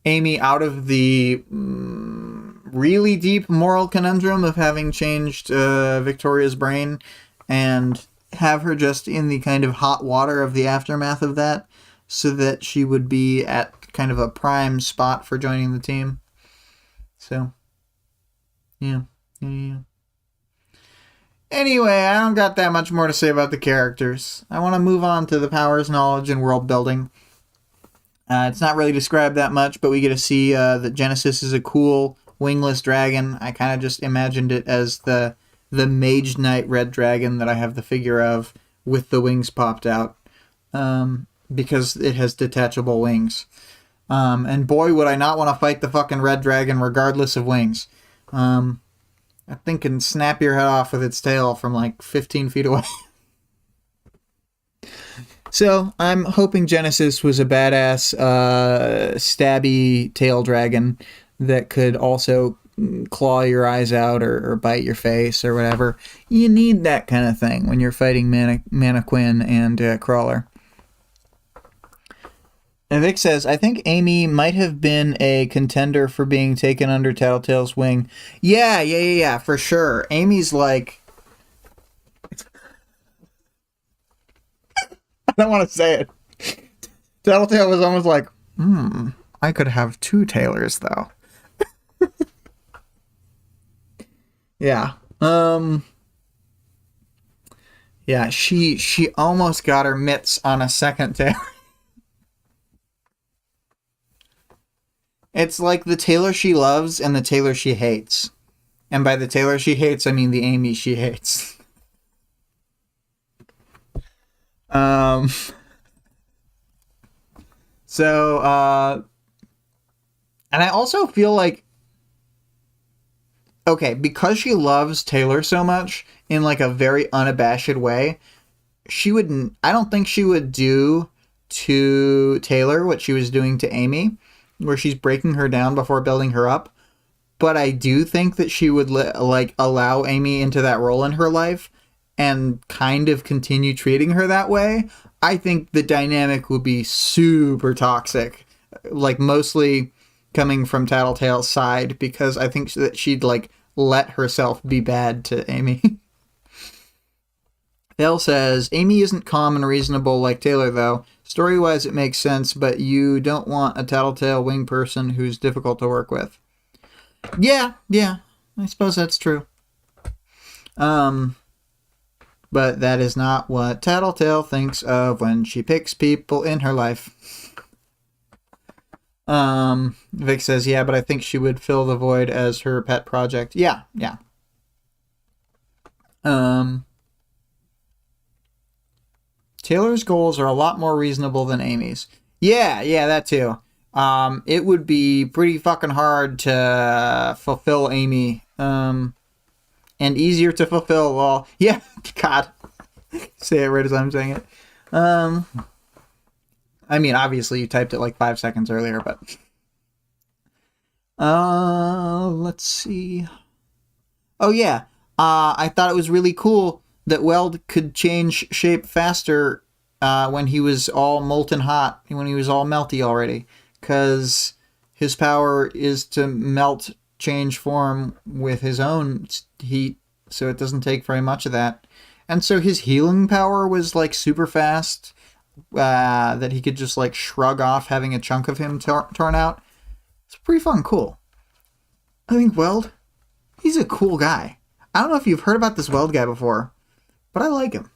Amy out of the really deep moral conundrum of having changed Victoria's brain and have her just in the kind of hot water of the aftermath of that so that she would be at kind of a prime spot for joining the team. So, yeah. Anyway, I don't got that much more to say about the characters. I want to move on to the powers, knowledge, and world building. It's not really described that much, but we get to see that Genesis is a cool wingless dragon. I kind of just imagined it as the Mage Knight red dragon that I have the figure of with the wings popped out, because it has detachable wings. And boy, would I not want to fight the fucking red dragon regardless of wings. That thing can snap your head off with its tail from like 15 feet away. So, I'm hoping Genesis was a badass, stabby tail dragon that could also claw your eyes out or bite your face or whatever. You need that kind of thing when you're fighting Mannequin and Crawler. And Vic says, I think Amy might have been a contender for being taken under Tattletale's wing. Yeah, for sure. Amy's like... I don't want to say it. Tattletale was almost like, I could have two tailors, though. Yeah. Yeah, she almost got her mitts on a second tailor. It's like the tailor she loves and the tailor she hates. And by the tailor she hates, I mean the Amy she hates. So, and I also feel like, okay, because she loves Taylor so much in like a very unabashed way, I don't think she would do to Taylor what she was doing to Amy, where she's breaking her down before building her up. But I do think that she would like allow Amy into that role in her life and kind of continue treating her that way. I think the dynamic would be super toxic, like mostly coming from Tattletale's side, because I think that she'd like let herself be bad to Amy. Dale says, Amy isn't calm and reasonable like Taylor, though. Story-wise, it makes sense, but you don't want a Tattletale wing person who's difficult to work with. Yeah, I suppose that's true. But that is not what Tattletale thinks of when she picks people in her life. Vic says, yeah, but I think she would fill the void as her pet project. Yeah. Taylor's goals are a lot more reasonable than Amy's. Yeah, that too. It would be pretty fucking hard to fulfill Amy. And easier to fulfill, well, yeah, God. Say it right as I'm saying it. I mean, obviously you typed it like 5 seconds earlier, but... let's see. Oh, yeah. I thought it was really cool that Weld could change shape faster when he was all molten hot, when he was all melty already. Because his power is to change form with his own heat, so it doesn't take very much of that. And so his healing power was like super fast, that he could just like shrug off having a chunk of him torn out. It's pretty fucking cool. I think Weld, he's a cool guy. I don't know if you've heard about this Weld guy before, but I like him.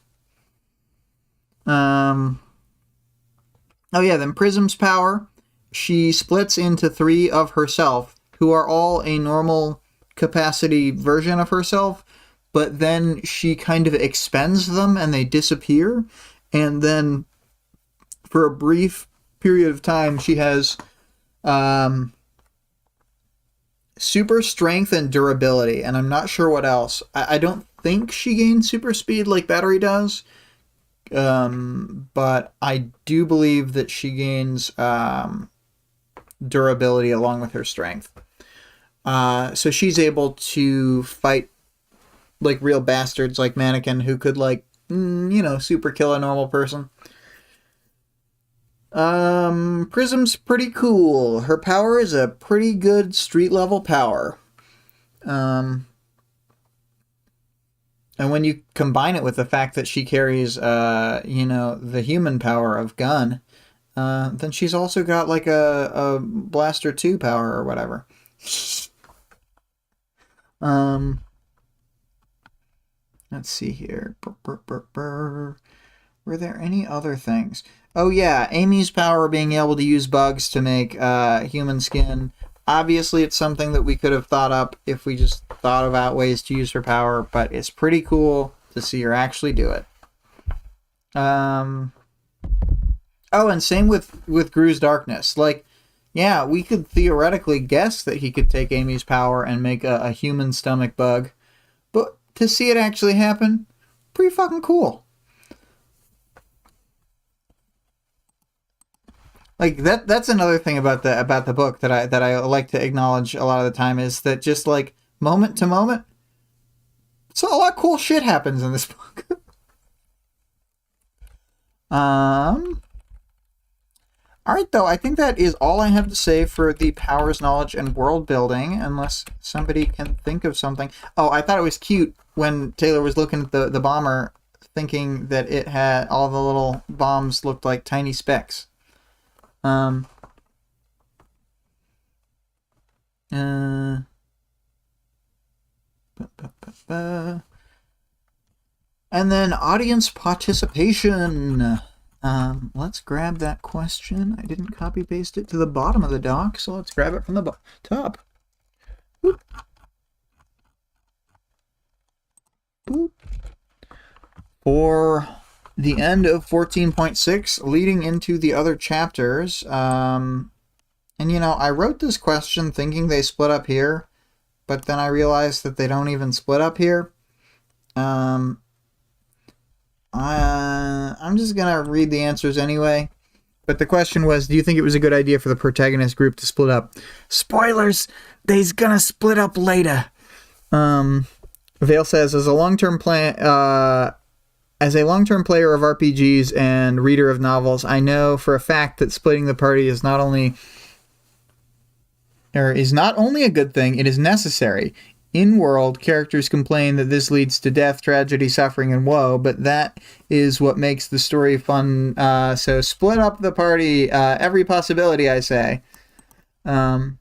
Oh yeah, then Prism's power. She splits into 3 of herself, who are all a normal capacity version of herself, but then she kind of expends them and they disappear, and then for a brief period of time she has super strength and durability, and I'm not sure what else. I don't think she gains super speed like Battery does, but I do believe that she gains durability along with her strength. So she's able to fight like real bastards like Mannequin, who could like, super kill a normal person. Prism's pretty cool. Her power is a pretty good street level power. And when you combine it with the fact that she carries, the human power of Gun, then she's also got like a Blaster 2 power or whatever. Let's see here. Were there any other things? Oh yeah, Amy's power being able to use bugs to make human skin. Obviously, it's something that we could have thought up if we just thought about ways to use her power, but it's pretty cool to see her actually do it. Oh, and same with Gru's darkness. Like, yeah, we could theoretically guess that he could take Amy's power and make a human stomach bug, but to see it actually happen, pretty fucking cool. Like that's another thing about the book that I like to acknowledge a lot of the time is that just like moment to moment, so a lot of cool shit happens in this book. Alright though, I think that is all I have to say for the powers, knowledge, and world building, unless somebody can think of something. Oh, I thought it was cute when Taylor was looking at the bomber, thinking that it had all the little bombs looked like tiny specks. And then audience participation. Let's grab that question. I didn't copy paste it to the bottom of the doc, so let's grab it from the top. Boop. Boop. For the end of 14.6, leading into the other chapters, and you know, I wrote this question thinking they split up here, but then I realized that they don't even split up here. I'm just gonna read the answers anyway. But the question was, do you think it was a good idea for the protagonist group to split up? Spoilers! They's gonna split up later. Vale says, as a long-term player of RPGs and reader of novels, I know for a fact that splitting the party is not only a good thing, it is necessary. In-world, characters complain that this leads to death, tragedy, suffering, and woe, but that is what makes the story fun. So split up the party, every possibility, I say. And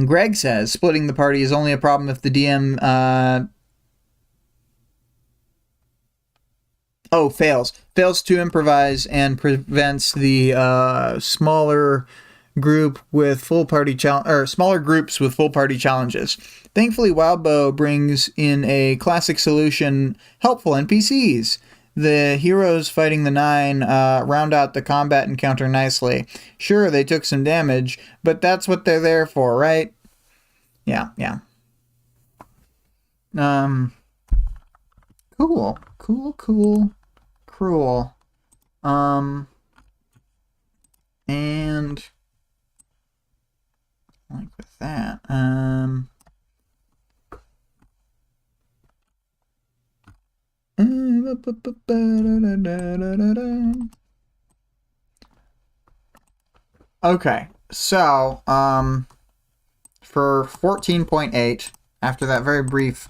Greg says, splitting the party is only a problem if the DM fails to improvise and prevents the smaller group with full party smaller groups with full party challenges. Thankfully, Wildbow brings in a classic solution: helpful NPCs. The heroes fighting the 9 round out the combat encounter nicely. Sure, they took some damage, but that's what they're there for, right? Yeah. Cool. And like with that, okay, so for 14.8, after that very brief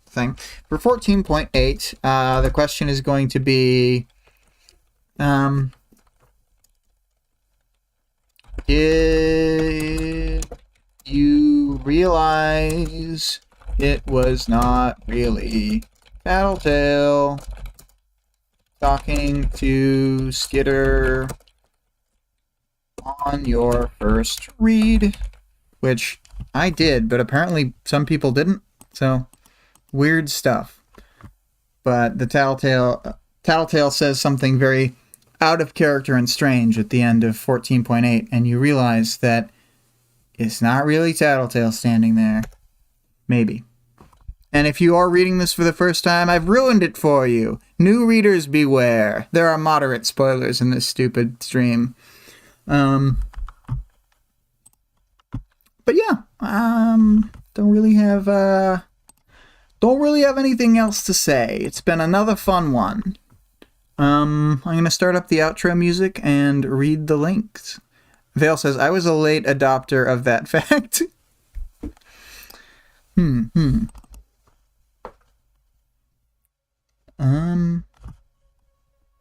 thing, for 14.8, the question is going to be, did you realize it was not really Tattletale talking to Skitter on your first read? Which I did, but apparently some people didn't, so weird stuff. But the Tattletale says something very out of character and strange at the end of 14.8, and you realize that it's not really Tattletale standing there. Maybe. And if you are reading this for the first time, I've ruined it for you. New readers beware. There are moderate spoilers in this stupid stream. But yeah, don't really have anything else to say. It's been another fun one. I'm gonna start up the outro music and read the links. Vale says, I was a late adopter of that fact.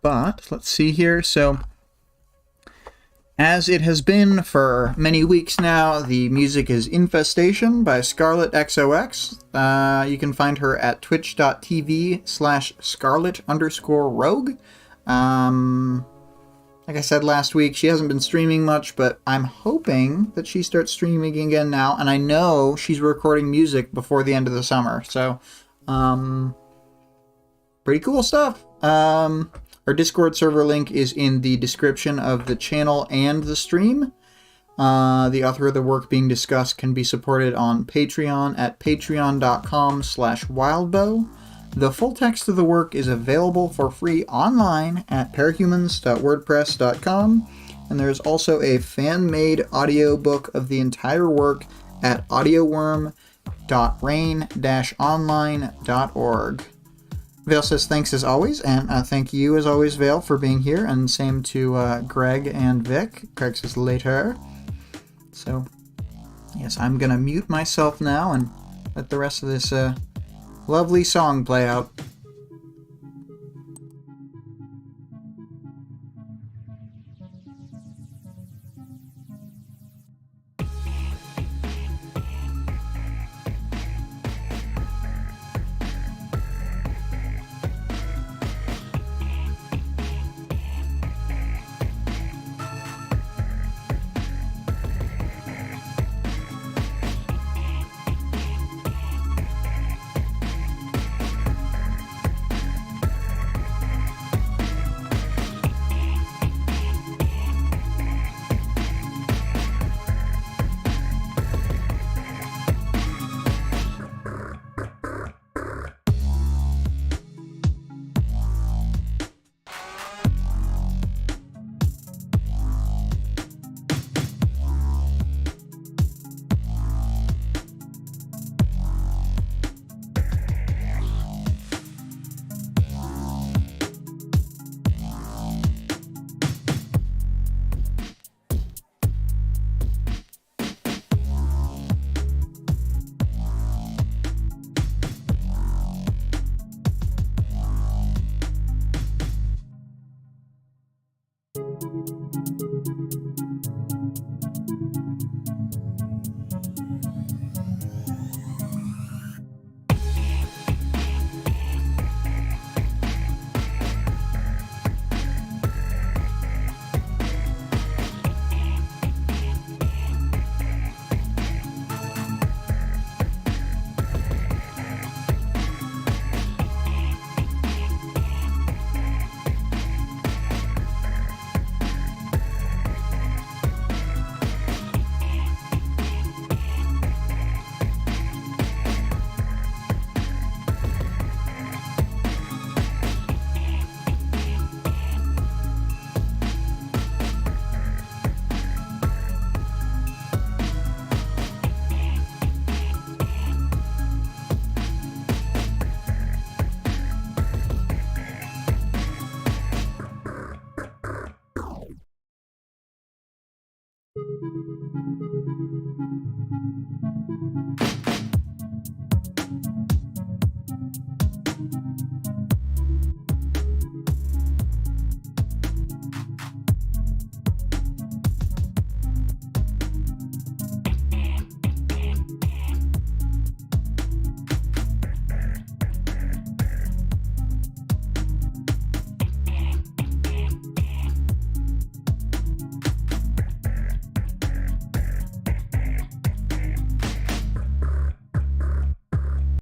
But let's see here. So As it has been for many weeks now, the music is Infestation by ScarlettXOX. You can find her at twitch.tv/Scarlett_Rogue. Like I said last week, she hasn't been streaming much, but I'm hoping that she starts streaming again now, and I know she's recording music before the end of the summer, so, pretty cool stuff. Our Discord server link is in the description of the channel and the stream. The author of the work being discussed can be supported on Patreon at patreon.com/wildbow. The full text of the work is available for free online at parahumans.wordpress.com, and there's also a fan-made audiobook of the entire work at audioworm.rain-online.org. Vale says thanks as always, and thank you as always, Vale, for being here, and same to Greg and Vic. Greg says later. So, yes, I'm going to mute myself now and let the rest of this lovely song play out.